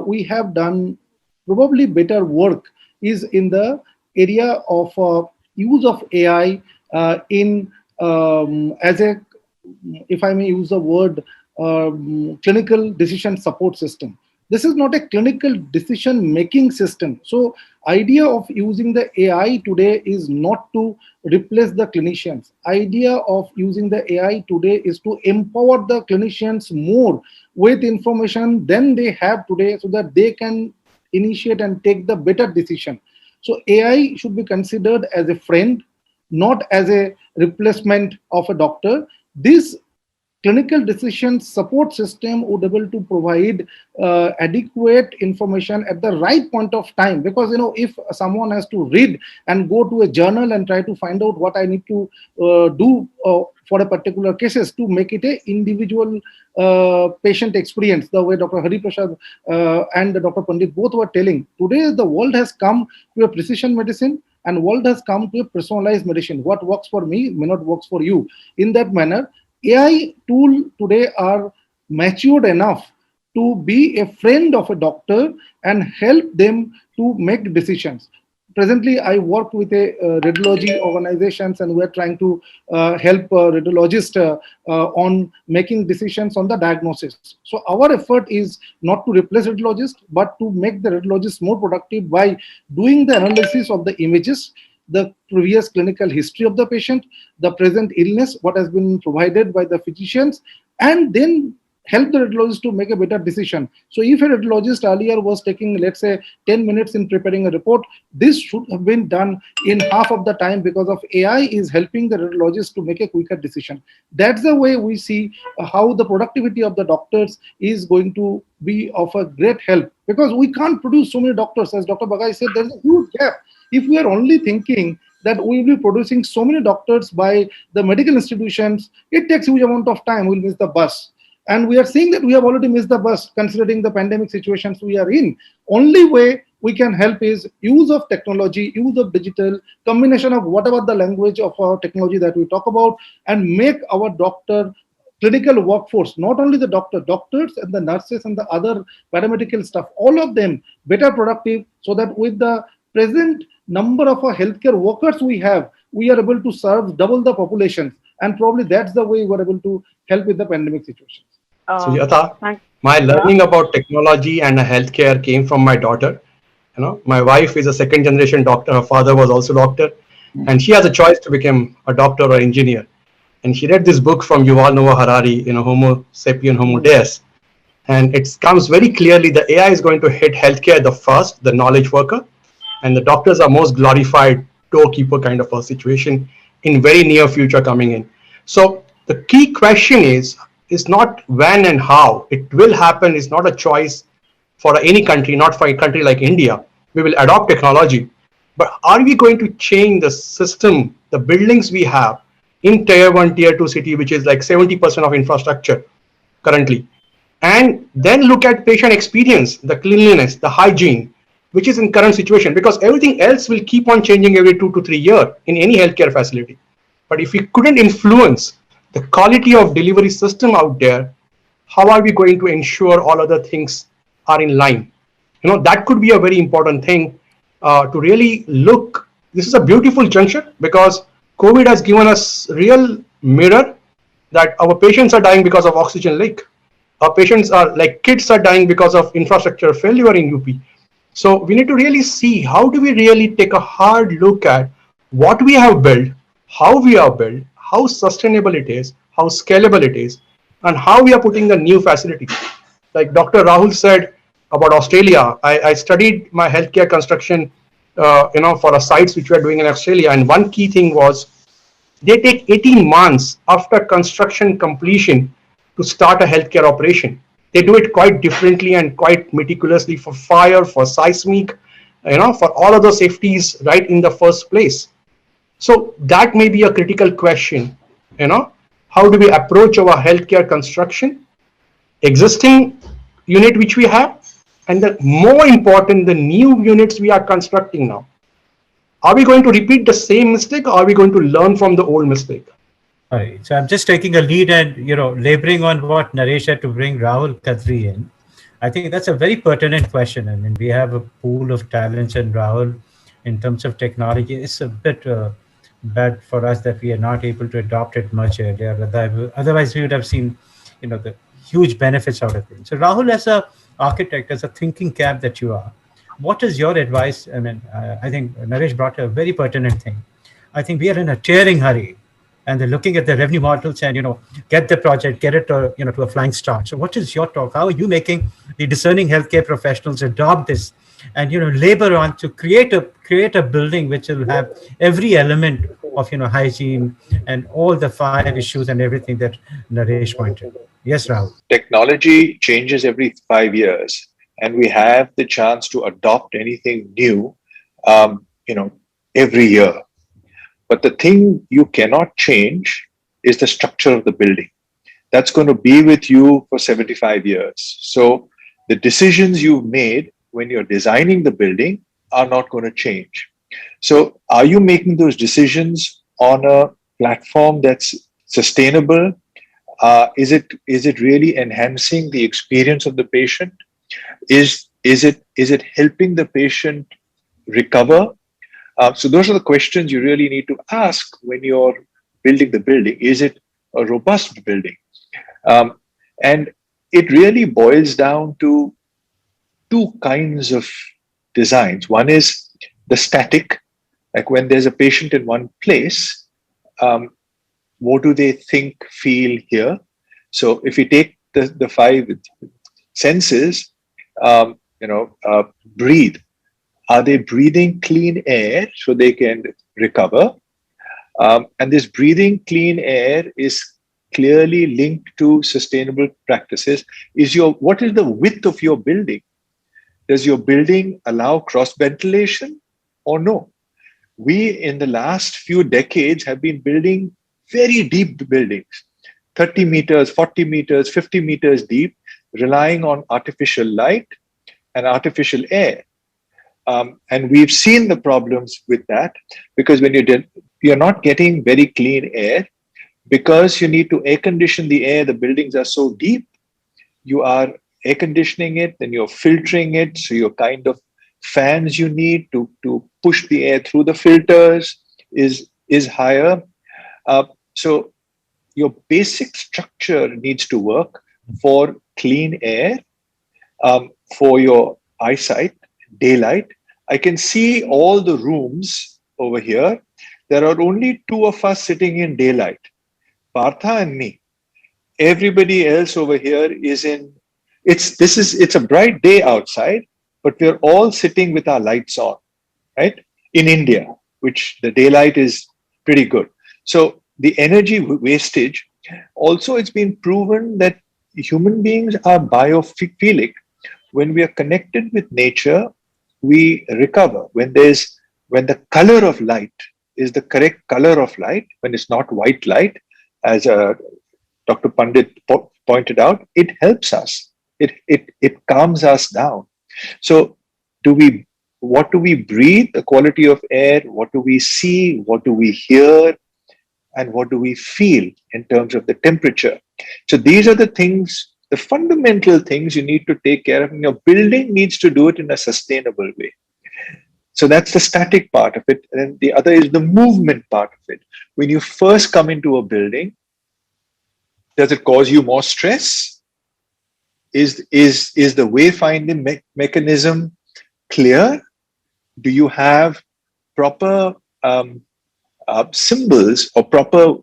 we have done probably better work is in the area of use of AI in as a, if I may use the word, clinical decision support system. This is not a clinical decision making system. So idea of using the AI today is not to replace the clinicians. Idea of using the AI today is to empower the clinicians more with information than they have today, so that they can initiate and take the better decision. So AI should be considered as a friend, not as a replacement of a doctor. This clinical decision support system would able to provide adequate information at the right point of time, because if someone has to read and go to a journal and try to find out what I need to do for a particular cases, to make it a individual patient experience, the way Dr. Hari Prasad and Dr. Pandit both were telling, today the world has come to a precision medicine, and world has come to a personalized medicine. What works for me may not works for you. In that manner, AI tool today are matured enough to be a friend of a doctor and help them to make decisions. Presently, I work with a radiology organizations, and we're trying to help radiologists on making decisions on the diagnosis. So our effort is not to replace radiologists, but to make the radiologists more productive by doing the analysis of the images, the previous clinical history of the patient, the present illness, what has been provided by the physicians, and then help the radiologist to make a better decision. So if a radiologist earlier was taking, let's say, 10 minutes in preparing a report, this should have been done in half of the time, because of AI is helping the radiologist to make a quicker decision. That's the way we see how the productivity of the doctors is going to be of a great help, because we can't produce so many doctors. As Dr. Bagai said, there's a huge gap. If we are only thinking that we will be producing so many doctors by the medical institutions, it takes huge amount of time. We'll miss the bus. And we are seeing that we have already missed the bus, considering the pandemic situations we are in. Only way we can help is use of technology, use of digital, combination of whatever the language of our technology that we talk about, and make our doctor clinical workforce, not only the doctors and the nurses and the other paramedical staff, all of them better productive, so that with the present number of healthcare workers we have, we are able to serve double the population. And probably that's the way we're able to help with the pandemic situation. So Yatha, my learning about technology and healthcare came from my daughter. My wife is a second generation doctor. Her father was also a doctor, and she has a choice to become a doctor or engineer. And she read this book from Yuval Noah Harari, Homo sapien, Homo deus. And it comes very clearly the AI is going to hit healthcare the first, the knowledge worker, and the doctors are most glorified doorkeeper kind of a situation in very near future coming in. So the key question is not when and how. It will happen. It's not a choice for any country, not for a country like India. We will adopt technology. But are we going to change the system, the buildings we have in tier 1, tier 2 city, which is like 70% of infrastructure currently, and then look at patient experience, the cleanliness, the hygiene, which is in current situation, because everything else will keep on changing every 2 to 3 years in any healthcare facility. But if we couldn't influence the quality of delivery system out there, how are we going to ensure all other things are in line? That could be a very important thing to really look. This is a beautiful juncture, because COVID has given us real mirror that our patients are dying because of oxygen leak. Our patients are like kids are dying because of infrastructure failure in UP. So we need to really see how do we really take a hard look at what we have built, how we are built, how sustainable it is, how scalable it is, and how we are putting the new facility. Like Dr. Rahul said about Australia, I studied my healthcare construction, for a sites which we are doing in Australia. And one key thing was they take 18 months after construction completion to start a healthcare operation. They do it quite differently and quite meticulously for fire, for seismic, for all of the safeties right in the first place. So that may be a critical question. How do we approach our healthcare construction, existing unit which we have, and the more important, the new units we are constructing now. Are we going to repeat the same mistake, or are we going to learn from the old mistake? All right. So I'm just taking a lead and, laboring on what Naresh had to bring Rahul Khatri in. I think that's a very pertinent question. I mean, we have a pool of talents, and Rahul in terms of technology. It's a bit bad for us that we are not able to adopt it much earlier. Otherwise, we would have seen, the huge benefits out of it. So, Rahul, as a architect, as a thinking cap that you are, what is your advice? I mean, I think Naresh brought a very pertinent thing. I think we are in a tearing hurry, and they're looking at the revenue models and get the project, get it to a flying start. So, what is your talk? How are you making the discerning healthcare professionals adopt this and labor on to create a building which will have every element of hygiene and all the fire issues and everything that Naresh pointed. Yes, Rahul. Technology changes every 5 years, and we have the chance to adopt anything new, um, you know, every year. But the thing you cannot change is the structure of the building. That's going to be with you for 75 years. So the decisions you've made when you're designing the building are not going to change. So are you making those decisions on a platform that's sustainable? Is it really enhancing the experience of the patient? Is it helping the patient recover? So those are the questions you really need to ask when you're building the building. Is it a robust building? And it really boils down to two kinds of designs. One is the static, like when there's a patient in one place, what do they think, feel, hear? So if you take the five senses, breathe. Are they breathing clean air so they can recover? And this breathing clean air is clearly linked to sustainable practices. What is the width of your building? Does your building allow cross ventilation or no? We, in the last few decades, have been building very deep buildings, 30 meters, 40 meters, 50 meters deep, relying on artificial light and artificial air. And we've seen the problems with that, because when you're not getting very clean air, because you need to air condition the air, the buildings are so deep, you are air conditioning it, then you're filtering it. So your kind of fans you need to push the air through the filters is higher. So your basic structure needs to work for clean air, for your eyesight, daylight. I can see all the rooms over here. There are only two of us sitting in daylight, Partha and me. Everybody else over here is in. It's a bright day outside, but we're all sitting with our lights on, right? In India, which the daylight is pretty good. So the energy wastage, also it's been proven that human beings are biophilic. When we are connected with nature, we recover. When the color of light is the correct color of light, when it's not white light, as Dr. Pandit pointed out, it helps us. It calms us down. So what do we breathe? The quality of air, what do we see? What do we hear? And what do we feel in terms of the temperature? So these are the things, the fundamental things you need to take care of. And your building needs to do it in a sustainable way. So that's the static part of it. And the other is the movement part of it. When you first come into a building, does it cause you more stress? Is the wayfinding mechanism clear? Do you have proper symbols or proper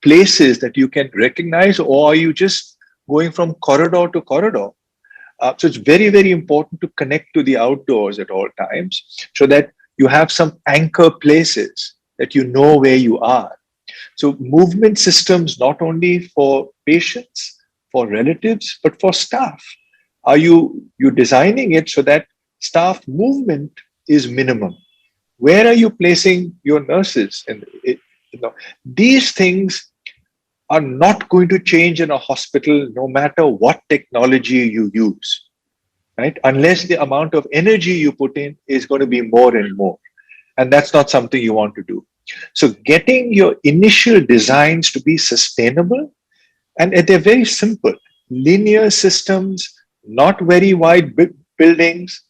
places that you can recognize, or are you just going from corridor to corridor? So it's very, very important to connect to the outdoors at all times, so that you have some anchor places that you know where you are. So movement systems, not only for patients, for relatives, but for staff. Are you designing it so that staff movement is minimum? Where are you placing your nurses? And these things are not going to change in a hospital, no matter what technology you use, right? Unless the amount of energy you put in is going to be more and more. And that's not something you want to do. So getting your initial designs to be sustainable, and they're very simple, linear systems, not very wide buildings,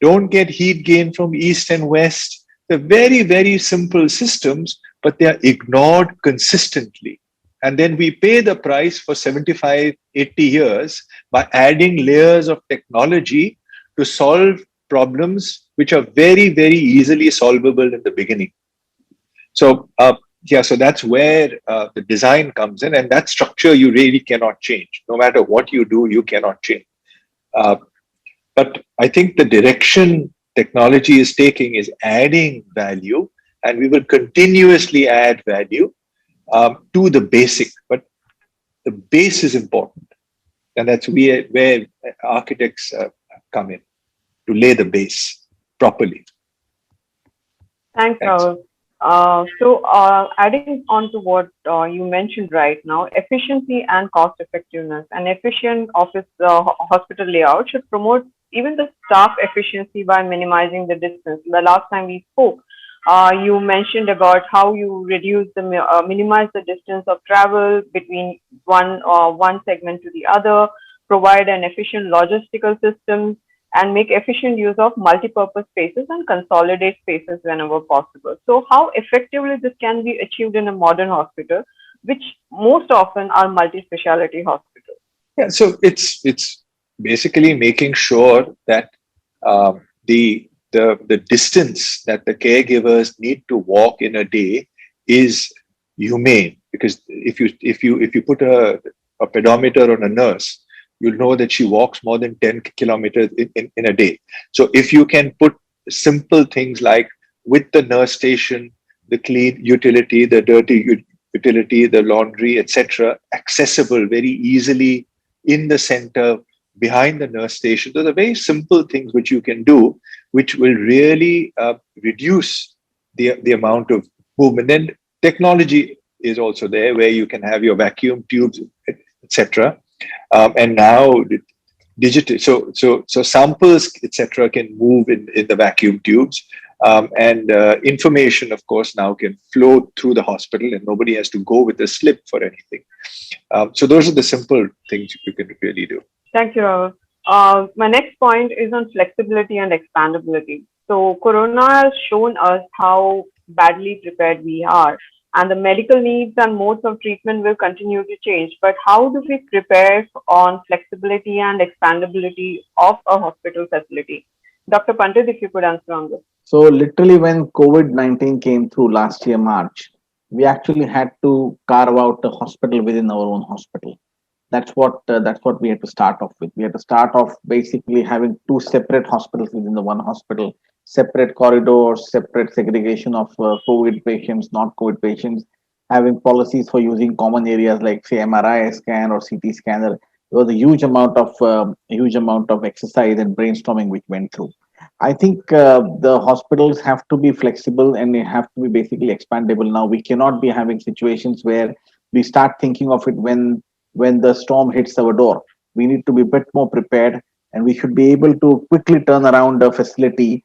Don't get heat gain from east and west. They're very, very simple systems, but they are ignored consistently. And then we pay the price for 75, 80 years by adding layers of technology to solve problems which are very, very easily solvable in the beginning. So, so that's where the design comes in, and that structure you really cannot change. No matter what you do, you cannot change. But I think the direction technology is taking is adding value, and we will continuously add value to the basic. But the base is important, and that's where architects come in to lay the base properly. Thanks, Thanks. Rahul. Adding on to what you mentioned right now, efficiency and cost effectiveness. An efficient office hospital layout should promote even the staff efficiency by minimizing the distance. The last time we spoke, you mentioned about how you minimize the distance of travel between one segment to the other, provide an efficient logistical system, and make efficient use of multi-purpose spaces and consolidate spaces whenever possible. So how effectively this can be achieved in a modern hospital, which most often are multi-speciality hospitals? Yeah, so it's basically making sure that the distance that the caregivers need to walk in a day is humane. Because if you put a pedometer on a nurse, you'll know that she walks more than 10 kilometers in a day. So if you can put simple things like with the nurse station, the clean utility, the dirty utility, the laundry, etc., accessible very easily in the center behind the nurse station, those are very simple things which you can do, which will really reduce the amount of movement. Then technology is also there where you can have your vacuum tubes, etc. And now digital, so samples, etc., can move in the vacuum tubes, and information, of course, now can flow through the hospital, and nobody has to go with a slip for anything. So those are the simple things you can really do. Thank you, Rahul. My next point is on flexibility and expandability. So Corona has shown us how badly prepared we are, and the medical needs and modes of treatment will continue to change. But how do we prepare on flexibility and expandability of a hospital facility? Dr. Pandit, if you could answer on this. So literally when COVID-19 came through last year, March, we actually had to carve out a hospital within our own hospital. That's what we had to start off with. We had to start off basically having two separate hospitals within the one hospital, separate corridors, separate segregation of COVID patients, not COVID patients, having policies for using common areas like say MRI scan or CT scanner. There was a huge amount of exercise and brainstorming which went through. I think the hospitals have to be flexible and they have to be basically expandable. Now we cannot be having situations where we start thinking of it when the storm hits our door. We need to be a bit more prepared, and we should be able to quickly turn around a facility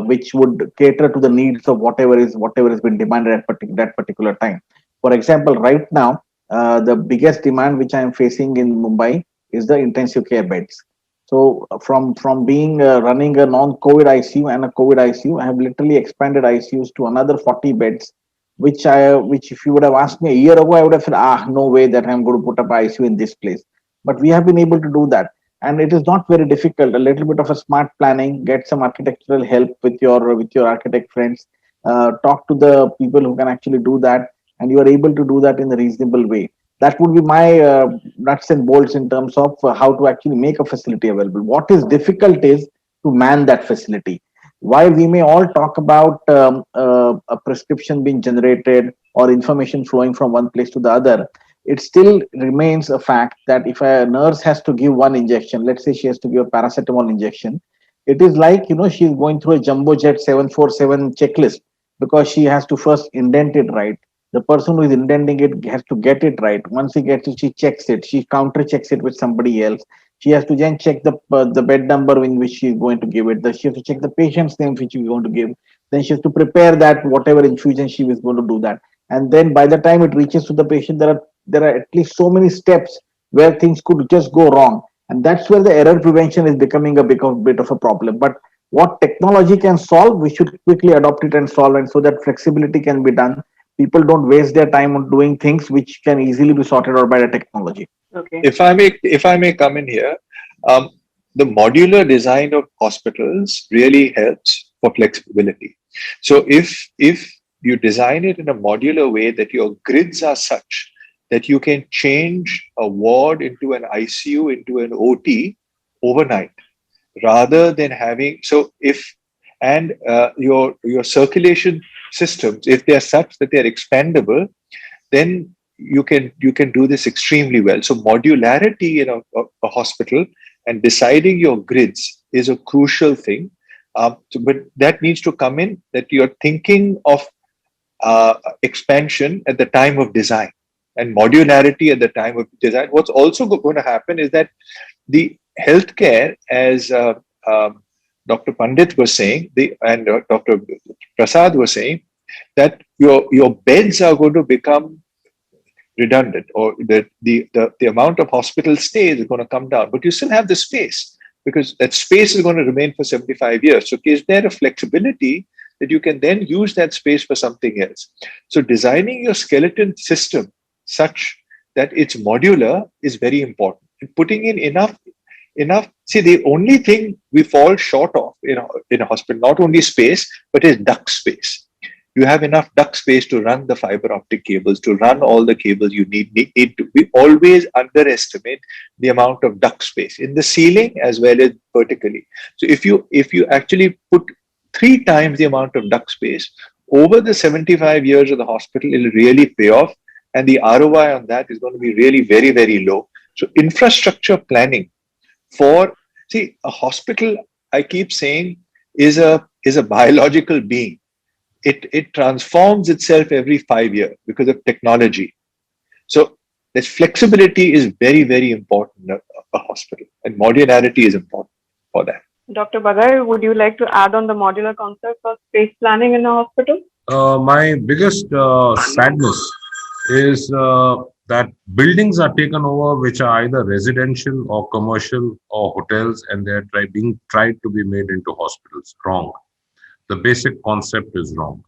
which would cater to the needs of whatever has been demanded at that particular time. For example, right now, the biggest demand which I am facing in Mumbai is the intensive care beds. So from being running a non-COVID ICU and a COVID ICU, I have literally expanded ICUs to another 40 beds, which if you would have asked me a year ago, I would have said, no way that I'm going to put up ICU in this place. But we have been able to do that. And it is not very difficult. A little bit of a smart planning, get some architectural help with your architect friends, talk to the people who can actually do that, and you are able to do that in a reasonable way. That would be my nuts and bolts in terms of how to actually make a facility available. What is difficult is to man that facility. While we may all talk about a prescription being generated or information flowing from one place to the other, it still remains a fact that if a nurse has to give one injection, let's say she has to give a paracetamol injection, it is like, she's going through a jumbo jet 747 checklist, because she has to first indent it right. The person who is indenting it has to get it right. Once he gets it, she checks it. She counter checks it with somebody else. She has to then check the bed number in which she is going to give it. She has to check the patient's name which she is going to give. Then she has to prepare that whatever infusion she is going to do that. And then by the time it reaches to the patient, there are at least so many steps where things could just go wrong. And that's where the error prevention is becoming a bit of a problem. But what technology can solve, we should quickly adopt it and solve it so that flexibility can be done. People don't waste their time on doing things which can easily be sorted out by the technology. Okay. If I may come in here, um, the modular design of hospitals really helps for flexibility. So if you design it in a modular way that your grids are such that you can change a ward into an ICU into an OT overnight, rather than having so if and your circulation systems, if they are such that they are expandable, then you can do this extremely well. So modularity in a hospital and deciding your grids is a crucial thing. But that needs to come in that you're thinking of expansion at the time of design and modularity at the time of design. What's also going to happen is that the healthcare, as Dr. Pandit was saying, and Dr. Prasad was saying, that your beds are going to become redundant, or the amount of hospital stays is going to come down, but you still have the space because that space is going to remain for 75 years. So is there a flexibility that you can then use that space for something else? So designing your skeleton system such that it's modular is very important. And putting in enough. See, the only thing we fall short of in a hospital, not only space, but is duct space. You have enough duct space to run the fiber optic cables, to run all the cables you need to. We always underestimate the amount of duct space in the ceiling as well as vertically. So if you actually put 3 times the amount of duct space over the 75 years of the hospital, it'll really pay off, and the ROI on that is going to be really very, very low. So infrastructure planning for a hospital, I keep saying, is a biological being. It transforms itself every 5 years because of technology. So this flexibility is very, very important in a hospital, and modularity is important for that. Dr. Badai, would you like to add on the modular concept of space planning in a hospital? My biggest sadness is that buildings are taken over which are either residential or commercial or hotels, and they're being tried to be made into hospitals. Wrong. The basic concept is wrong.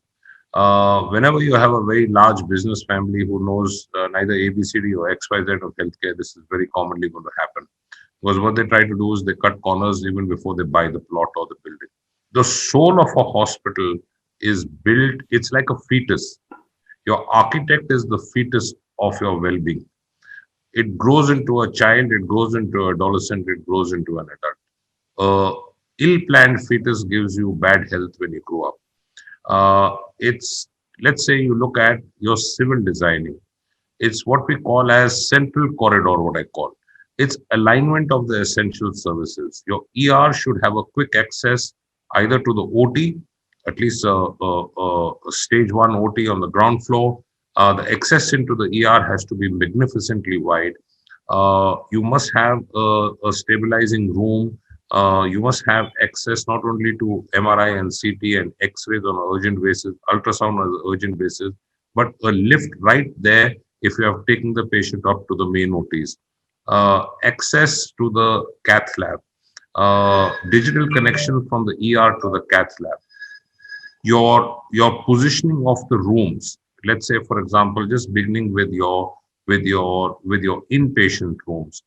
Whenever you have a very large business family who knows neither ABCD or XYZ of healthcare, this is very commonly going to happen. Because what they try to do is they cut corners even before they buy the plot or the building. The soul of a hospital is built, it's like a fetus. Your architect is the fetus of your well-being. It grows into a child, it grows into an adolescent, it grows into an adult. Ill-planned fetus gives you bad health when you grow up. Let's say you look at your civil designing. It's what we call as central corridor, what I call. It's alignment of the essential services. Your ER should have a quick access either to the OT, at least a stage 1 OT on the ground floor. The access into the ER has to be magnificently wide. You must have a stabilizing room. You must have access not only to MRI and CT and X-rays on an urgent basis, ultrasound on an urgent basis, but a lift right there if you have taken the patient up to the main OTs. Access to the cath lab, digital connection from the ER to the cath lab. Your positioning of the rooms. Let's say, for example, just beginning with your inpatient rooms.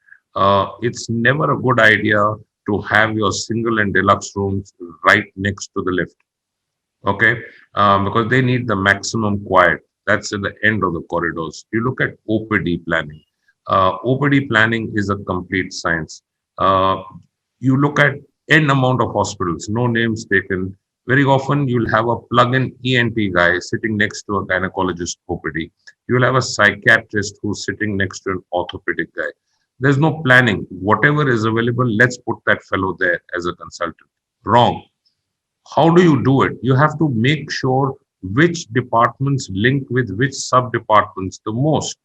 It's never a good idea to have your single and deluxe rooms right next to the lift. Okay, because they need the maximum quiet. That's at the end of the corridors. You look at OPD planning. OPD planning is a complete science. You look at n amount of hospitals, no names taken. Very often you'll have a plug-in ENT guy sitting next to a gynecologist OPD. You'll have a psychiatrist who's sitting next to an orthopedic guy. There's no planning. Whatever is available, let's put that fellow there as a consultant. Wrong. How do you do it? You have to make sure which departments link with which sub-departments the most.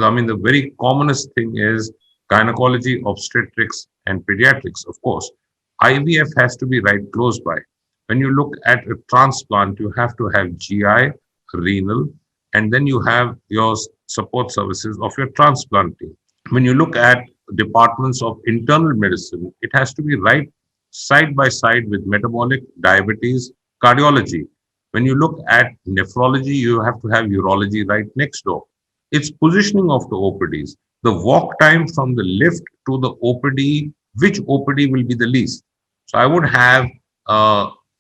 I mean, the very commonest thing is gynecology, obstetrics, and pediatrics, of course. IVF has to be right close by. When you look at a transplant, you have to have GI, renal, and then you have your support services of your transplant team. When you look at departments of internal medicine, it has to be right side by side with metabolic, diabetes, cardiology. When you look at nephrology, you have to have urology right next door. It's positioning of the OPDs, the walk time from the lift to the OPD, which OPD will be the least. So I would have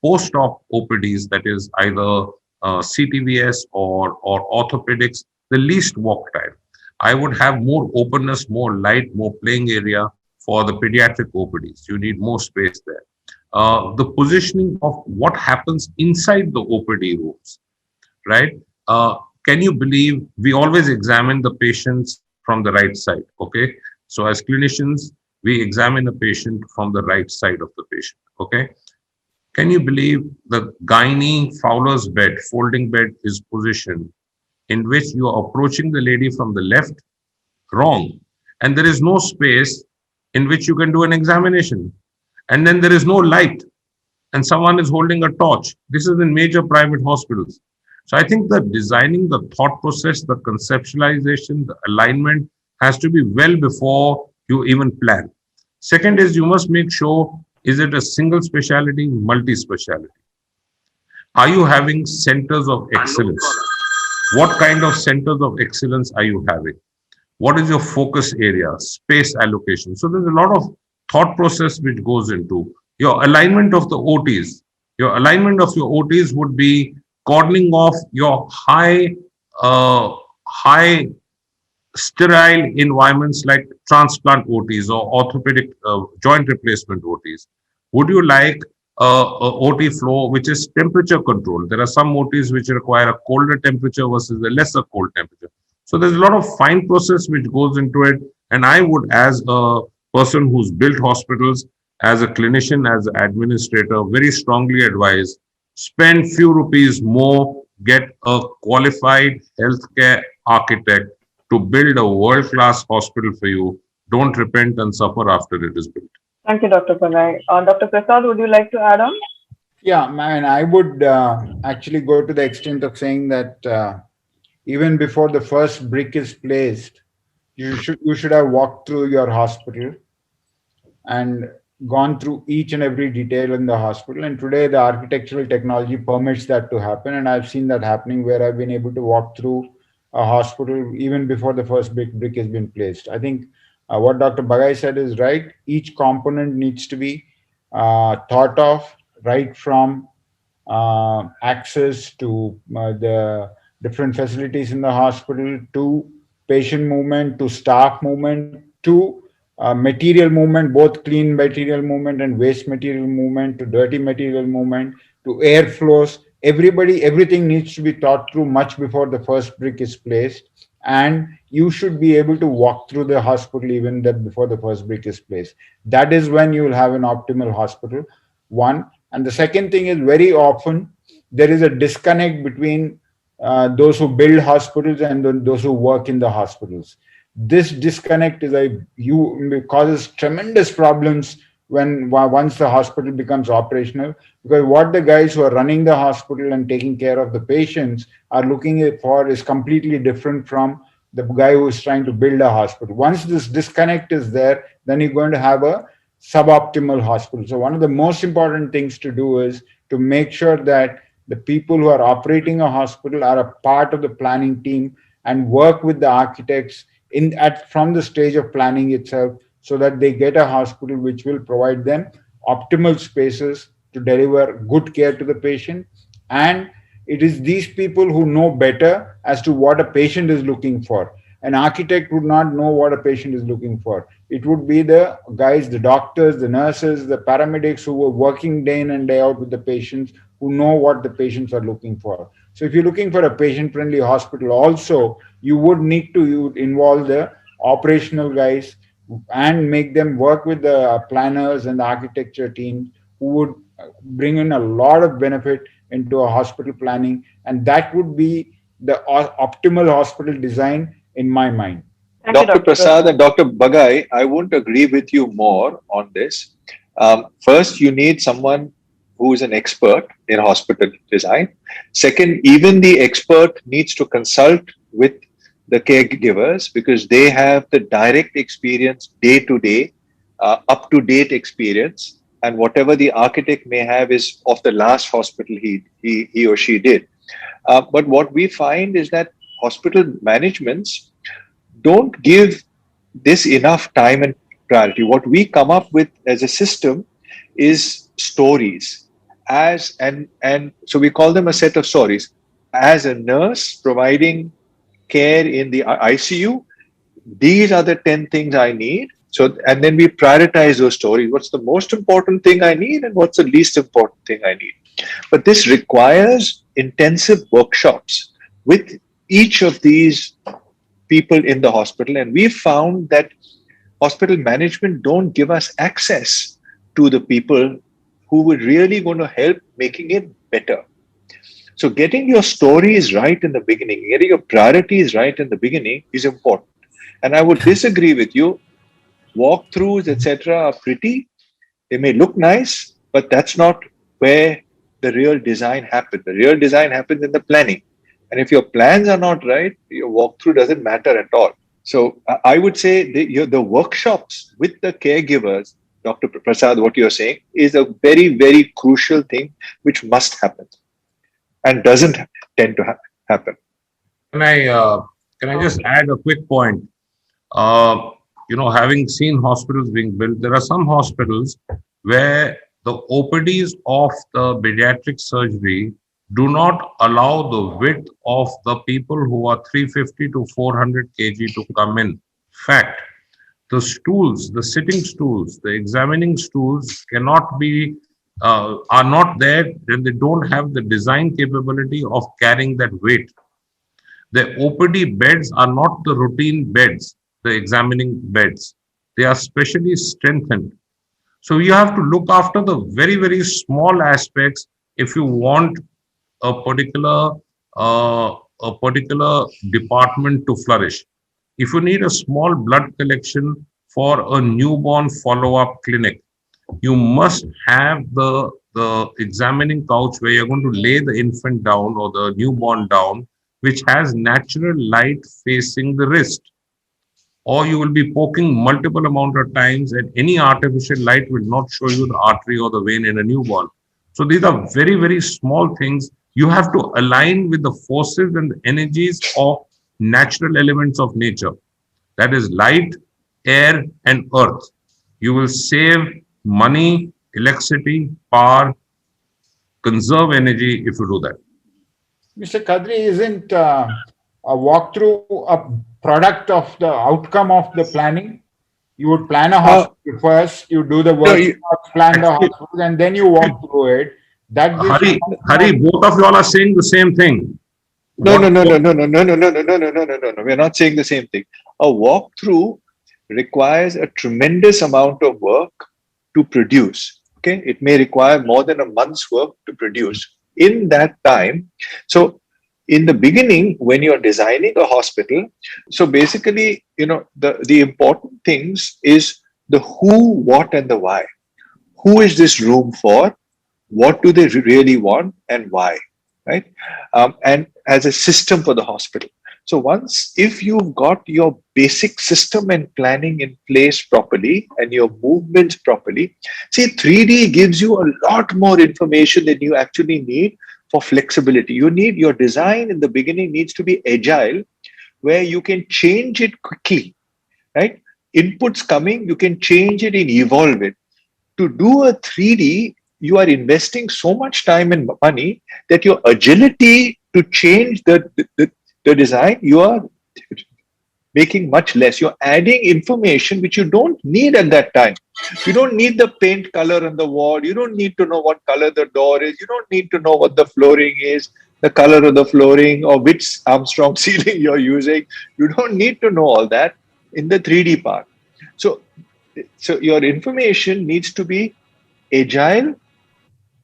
post-op OPDs, that is either CTVS or orthopedics, the least walk time. I would have more openness, more light, more playing area for the pediatric OPDs. You need more space there. The positioning of what happens inside the OPD rooms, right? Can you believe we always examine the patients from the right side? Okay. So as clinicians, we examine a patient from the right side of the patient. Okay. Can you believe the gynae Fowler's bed, folding bed is positioned in which you are approaching the lady from the left? Wrong. And there is no space in which you can do an examination. And then there is no light and someone is holding a torch. This is in major private hospitals. So I think that designing the thought process, the conceptualization, the alignment has to be well before you even plan. Second is you must make sure, is it a single specialty, multi-specialty? Are you having centers of excellence? What kind of centers of excellence are you having? What is your focus area, space allocation? So there's a lot of thought process which goes into your alignment of the OTs. Your alignment of your OTs would be cordoning off your high sterile environments like transplant OTs or orthopedic joint replacement OTs. Would you like a OT flow which is temperature controlled? There are some OTs which require a colder temperature versus a lesser cold temperature. So there's a lot of fine process which goes into it. And I would, as a person who's built hospitals, as a clinician, as an administrator, very strongly advise, spend few rupees more, get a qualified healthcare architect to build a world-class hospital for you. Don't repent and suffer after it is built. Thank you, Dr. Pandey. Dr. Prasad, would you like to add on? Yeah, man, I would actually go to the extent of saying that even before the first brick is placed, you should have walked through your hospital and gone through each and every detail in the hospital. And today the architectural technology permits that to happen. And I've seen that happening where I've been able to walk through a hospital even before the first brick has been placed. I think what Dr. Bagay said is right. Each component needs to be thought of, right from access to the different facilities in the hospital, to patient movement, to staff movement, to material movement, both clean material movement and waste material movement, to dirty material movement, to airflows. Everything needs to be thought through much before the first brick is placed. And you should be able to walk through the hospital even that before the first brick is placed. That is when you will have an optimal hospital. One. And the second thing is, very often there is a disconnect between those who build hospitals and those who work in the hospitals. This disconnect causes tremendous problems once the hospital becomes operational, because what the guys who are running the hospital and taking care of the patients are looking for is completely different from the guy who is trying to build a hospital. Once this disconnect is there, then you're going to have a suboptimal hospital. So one of the most important things to do is to make sure that the people who are operating a hospital are a part of the planning team and work with the architects from the stage of planning itself, so that they get a hospital which will provide them optimal spaces to deliver good care to the patient. And it is these people who know better as to what a patient is looking for. An architect would not know what a patient is looking for. It would be the guys, the doctors, the nurses, the paramedics who were working day in and day out with the patients, who know what the patients are looking for. So if you're looking for a patient-friendly hospital also, you would need to involve the operational guys and make them work with the planners and the architecture team, who would bring in a lot of benefit into a hospital planning. And that would be the optimal hospital design in my mind. Dr. Prasad and Dr. Bagay, I won't agree with you more on this. First, you need someone who is an expert in hospital design. Second, even the expert needs to consult with the caregivers, because they have the direct experience, day to day, up to date experience and whatever the architect may have is of the last hospital he or she did. But what we find is that hospital managements don't give this enough time and priority. What we come up with as a system is stories, and so we call them a set of stories. As a nurse providing care in the ICU, these are the 10 things I need. So, and then we prioritize those stories. What's the most important thing I need, and what's the least important thing I need? But this requires intensive workshops with each of these people in the hospital. And we found that hospital management don't give us access to the people who were really going to help making it better. So getting your stories right in the beginning, getting your priorities right in the beginning is important. And I would disagree with you. Walkthroughs, etc., are pretty. They may look nice, but that's not where the real design happens. The real design happens in the planning. And if your plans are not right, your walkthrough doesn't matter at all. So I would say the workshops with the caregivers, Dr. Prasad, what you're saying is a very, very crucial thing which must happen and doesn't tend to happen. Can I just add a quick point? Having seen hospitals being built, there are some hospitals where the OPDs of the pediatric surgery do not allow the width of the people who are 350 to 400 kg to come in. Fact, the stools, the sitting stools, the examining stools cannot be, are not there, then they don't have the design capability of carrying that weight. The OPD beds are not the routine beds, the examining beds. They are specially strengthened. So you have to look after the very, very small aspects if you want a particular department to flourish. If you need a small blood collection for a newborn follow-up clinic, you must have the examining couch where you're going to lay the infant down or the newborn down, which has natural light facing the wrist. Or you will be poking multiple amount of times and any artificial light will not show you the artery or the vein in a newborn. So these are very, very small things. You have to align with the forces and the energies of natural elements of nature. That is light, air, and earth. You will save money, electricity, power, conserve energy if you do that. Mr. Kadri, isn't a walkthrough a product of the outcome of the planning? You would plan a hospital first, you do the work, plan the hospital, and then you walk through it. That gives Hari, both of you all are saying the same thing. No. We're not saying the same thing. A walkthrough requires a tremendous amount of work to produce. Okay, it may require more than a month's work to produce. In that time, so in the beginning, when you're designing a hospital, so basically, the important things is the who, what, and the why. Who is this room for? What do they really want and why? Right? And as a system for the hospital. So if you've got your basic system and planning in place properly and your movements properly, see, 3D gives you a lot more information than you actually need for flexibility. Your design in the beginning needs to be agile, where you can change it quickly, right? Inputs coming, you can change it and evolve it. To do a 3D, you are investing so much time and money that your agility to change the design, you are making much less. You're adding information which you don't need at that time. You don't need the paint color on the wall. You don't need to know what color the door is. You don't need to know what the flooring is, the color of the flooring, or which Armstrong ceiling you're using. You don't need to know all that in the 3D part. So your information needs to be agile,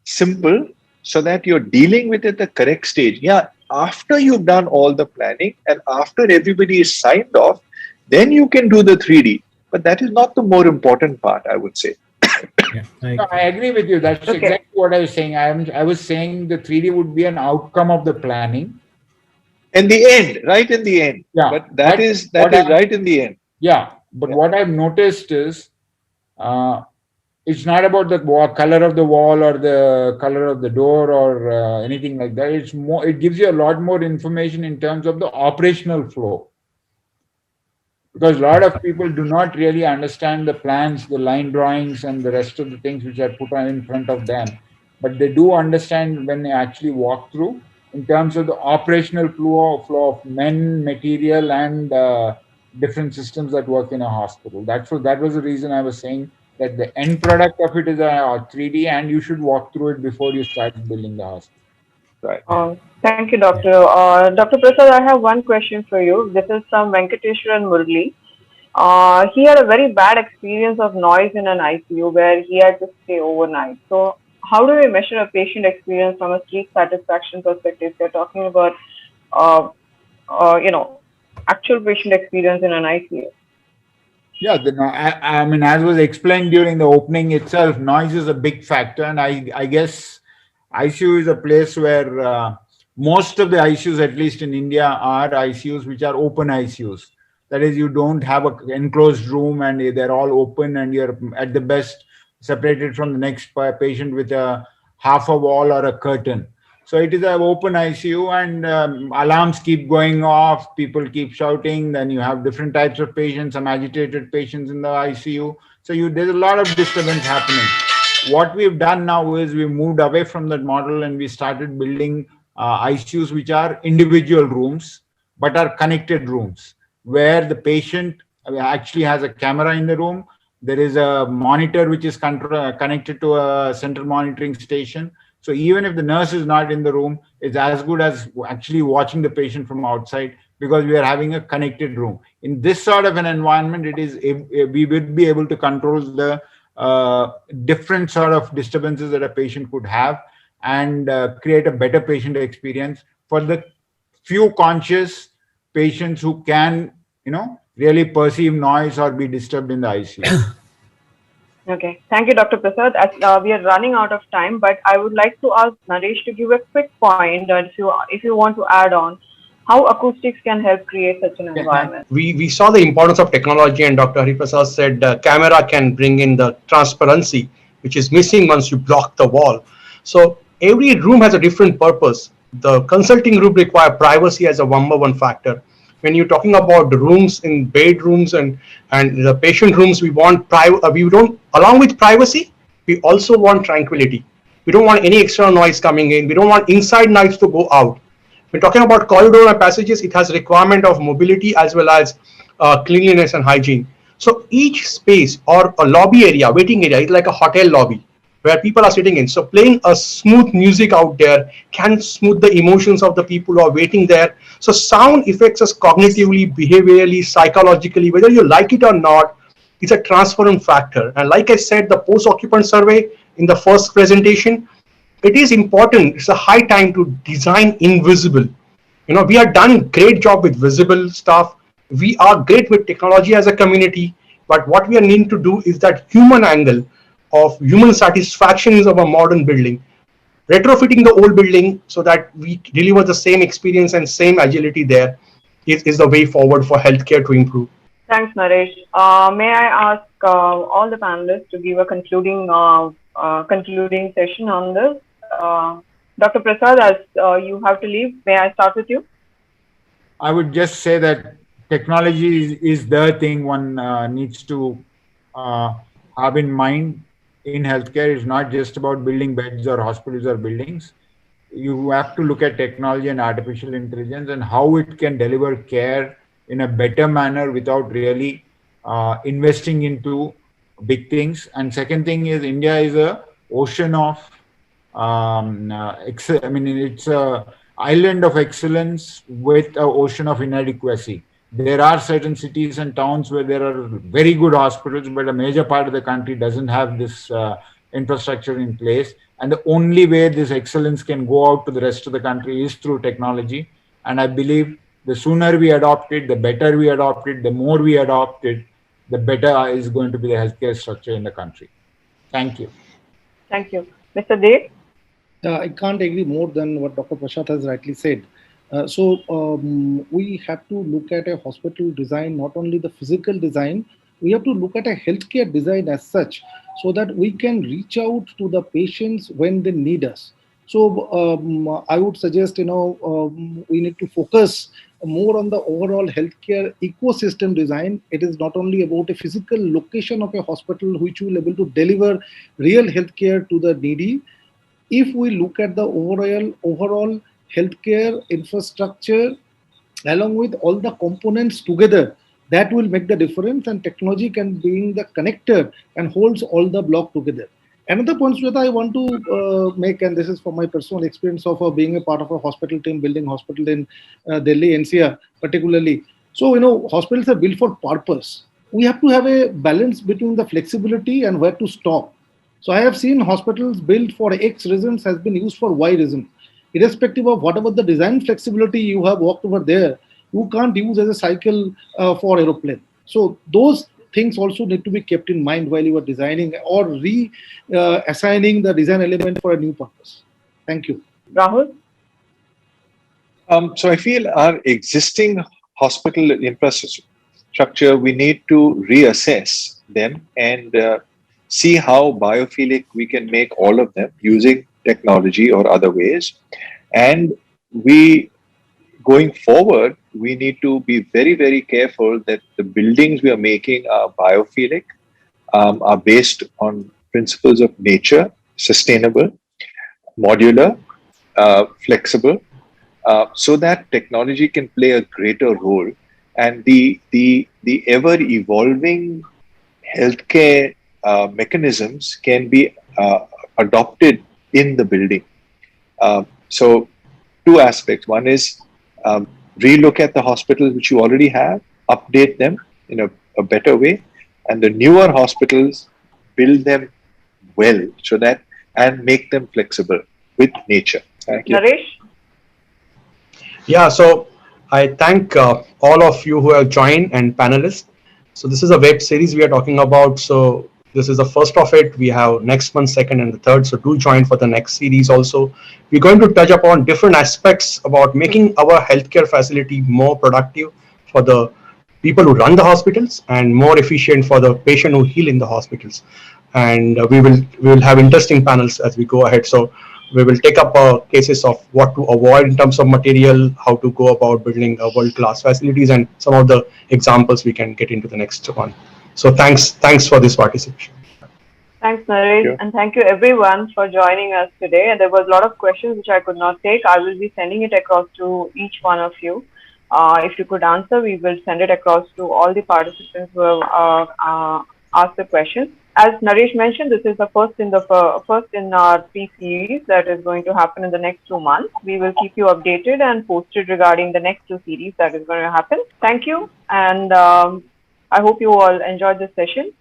simple, so that you're dealing with it at the correct stage. Yeah, after you've done all the planning and after everybody is signed off, then you can do the 3D. But that is not the more important part, I would say. Yeah, I agree with you. That's exactly what I was saying. I was saying the 3D would be an outcome of the planning. In the end, right in the end. Yeah. But that is right in the end. Yeah. But what I've noticed is it's not about the color of the wall or the color of the door or anything like that. It's more, it gives you a lot more information in terms of the operational flow, because a lot of people do not really understand the plans, the line drawings, and the rest of the things which are put on in front of them. But they do understand when they actually walk through in terms of the operational flow of men, material, and different systems that work in a hospital. That was the reason I was saying that the end product of it is a 3D, and you should walk through it before you start building the hospital. Right. Thank you, Doctor. Dr. Prasad, I have one question for you. This is from Venkateshwaran Murli. He had a very bad experience of noise in an ICU where he had to stay overnight. So, how do we measure a patient experience from a sleep satisfaction perspective? We're talking about, uh, you know, actual patient experience in an ICU. Yeah, I mean, as was explained during the opening itself, noise is a big factor, and I guess ICU is a place where most of the ICUs, at least in India, are ICUs which are open ICUs. That is, you don't have an enclosed room and they're all open, and you're at the best separated from the next patient with a half a wall or a curtain. So it is an open ICU, and alarms keep going off. People keep shouting. Then you have different types of patients, some agitated patients in the ICU. So there's a lot of disturbance happening. What we've done now is we moved away from that model and we started building ICUs which are individual rooms but are connected rooms, where the patient actually has a camera in the room. There is a monitor which is connected to a central monitoring station. So even if the nurse is not in the room, it's as good as actually watching the patient from outside, because we are having a connected room. In this sort of an environment, we would be able to control the different sort of disturbances that a patient could have, and create a better patient experience for the few conscious patients who can, really perceive noise or be disturbed in the ICU. Okay, thank you, Dr. Prasad. As we are running out of time, but I would like to ask Naresh to give a quick point that if you want to add on how acoustics can help create such an environment. We saw the importance of technology, and Dr. Hariprasad said camera can bring in the transparency, which is missing once you block the wall. So every room has a different purpose. The consulting room require privacy as a #1 factor. When you're talking about the rooms in bedrooms and the patient rooms, we want we don't, along with privacy, we also want tranquility. We don't want any external noise coming in. We don't want inside noise to go out. When talking about corridor and passages, it has requirement of mobility as well as cleanliness and hygiene. So each space or a lobby area, waiting area, is like a hotel lobby where people are sitting in. So playing a smooth music out there can smooth the emotions of the people who are waiting there. So sound affects us cognitively, behaviorally, psychologically, whether you like it or not. It's a transference factor. And like I said, the post-occupant survey in the first presentation, it is important. It's a high time to design invisible. We are done great job with visible stuff. We are great with technology as a community, but what we are needing to do is that human angle of human satisfaction is of a modern building, retrofitting the old building so that we deliver the same experience and same agility there is the way forward for healthcare to improve. Thanks, Naresh. May I ask all the panelists to give a concluding session on this? Dr. Prasad, as you have to leave, may I start with you? I would just say that technology is the thing one needs to have in mind in healthcare. It's not just about building beds or hospitals or buildings. You have to look at technology and artificial intelligence and how it can deliver care in a better manner without really investing into big things. And second thing is, India is a ocean of it's a island of excellence with an ocean of inadequacy. There are certain cities and towns where there are very good hospitals, but a major part of the country doesn't have this infrastructure in place. And the only way this excellence can go out to the rest of the country is through technology. And I believe the sooner we adopt it, the better we adopt it, the more we adopt it, the better is going to be the healthcare structure in the country. Thank you. Thank you. Mr. Dev? I can't agree more than what Dr. Prasad has rightly said. We have to look at a hospital design, not only the physical design, we have to look at a healthcare design as such, so that we can reach out to the patients when they need us. So I would suggest, we need to focus more on the overall healthcare ecosystem design. It is not only about a physical location of a hospital which will able to deliver real healthcare to the needy. If we look at the overall healthcare infrastructure along with all the components together, that will make the difference, and technology can being the connector and holds all the block together. Another point that I want to make, and this is from my personal experience of being a part of a hospital team, building hospital in Delhi NCR particularly. So, hospitals are built for purpose. We have to have a balance between the flexibility and where to stop. So I have seen hospitals built for X reasons has been used for Y reason. Irrespective of whatever the design flexibility you have worked over there, you can't use as a cycle for aeroplane. So those things also need to be kept in mind while you are designing or assigning the design element for a new purpose. Thank you. Rahul? So I feel our existing hospital infrastructure, we need to reassess them and see how biophilic we can make all of them using technology or other ways. And going forward, we need to be very, very careful that the buildings we are making are biophilic, are based on principles of nature, sustainable, modular, flexible, so that technology can play a greater role. And the ever evolving healthcare mechanisms can be adopted in the building. So two aspects. One is relook at the hospitals which you already have, update them in a better way, and the newer hospitals, build them well so that and make them flexible with nature. Thank you. Naresh? Yeah, so I thank all of you who have joined and panelists. So this is a web series we are talking about. So this is the first of it. We have next month, second and the third. So do join for the next series also. We're going to touch upon different aspects about making our healthcare facility more productive for the people who run the hospitals and more efficient for the patient who heal in the hospitals. And we will have interesting panels as we go ahead. So we will take up cases of what to avoid in terms of material, how to go about building world-class facilities, and some of the examples we can get into the next one. So thanks for this participation. Thanks, Naresh, and thank you everyone for joining us today. And there was a lot of questions which I could not take. I will be sending it across to each one of you. If you could answer, we will send it across to all the participants who have asked the questions. As Naresh mentioned, this is the first in our 3 series that is going to happen in the next 2 months. We will keep you updated and posted regarding the next 2 series that is going to happen. Thank you, and I hope you all enjoyed this session.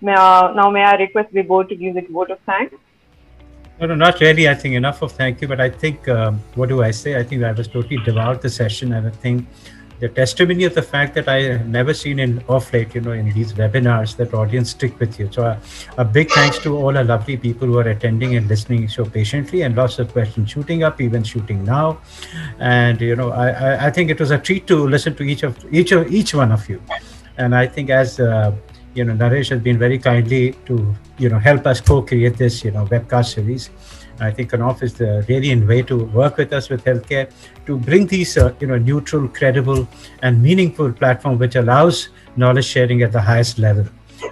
Now may I request the board to give the vote of thanks? No, not really. I think enough of thank you, but I think, what do I say? I think I was totally devoured the session, and I think the testimony of the fact that I have never seen off late, in these webinars, that audience stick with you. So a big thanks to all our lovely people who are attending and listening so patiently, and lots of questions shooting up, even shooting now. And, I think it was a treat to listen to each one of you. And I think as, Naresh has been very kindly to, help us co-create this, webcast series. I think Kanav is the really way to work with us with healthcare to bring these, neutral, credible, and meaningful platform which allows knowledge sharing at the highest level.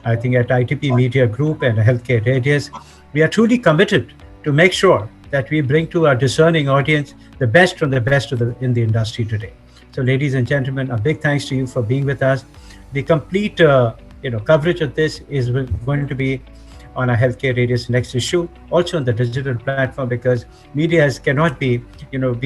I think at ITP Media Group and Healthcare Radius, we are truly committed to make sure that we bring to our discerning audience the best from the best in the industry today. So, ladies and gentlemen, a big thanks to you for being with us. The complete, coverage of this is going to be on our Healthcare Radius next issue, also on the digital platform, because media cannot be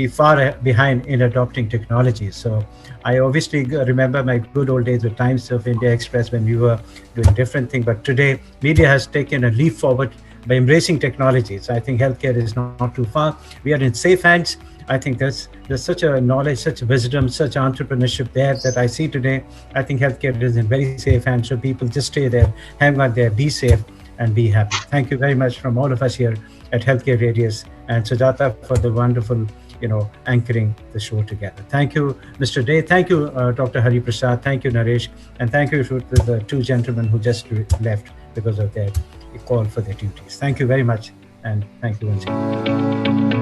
far behind in adopting technology. So I obviously remember my good old days with Times of India Express when we were doing different things, but today media has taken a leap forward by embracing technology. So I think healthcare is not too far. We are in safe hands. I think there's such a knowledge, such wisdom, such entrepreneurship there that I see today. I think healthcare is in very safe hands. So people just stay there, hang on there, be safe, and be happy. Thank you very much from all of us here at Healthcare Radius, and Sujata for the wonderful, anchoring the show together. Thank you, Mr. Day. Thank you, Dr. Hari Prasad. Thank you, Naresh. And thank you to the 2 gentlemen who just left because of their call for their duties. Thank you very much, and thank you once again.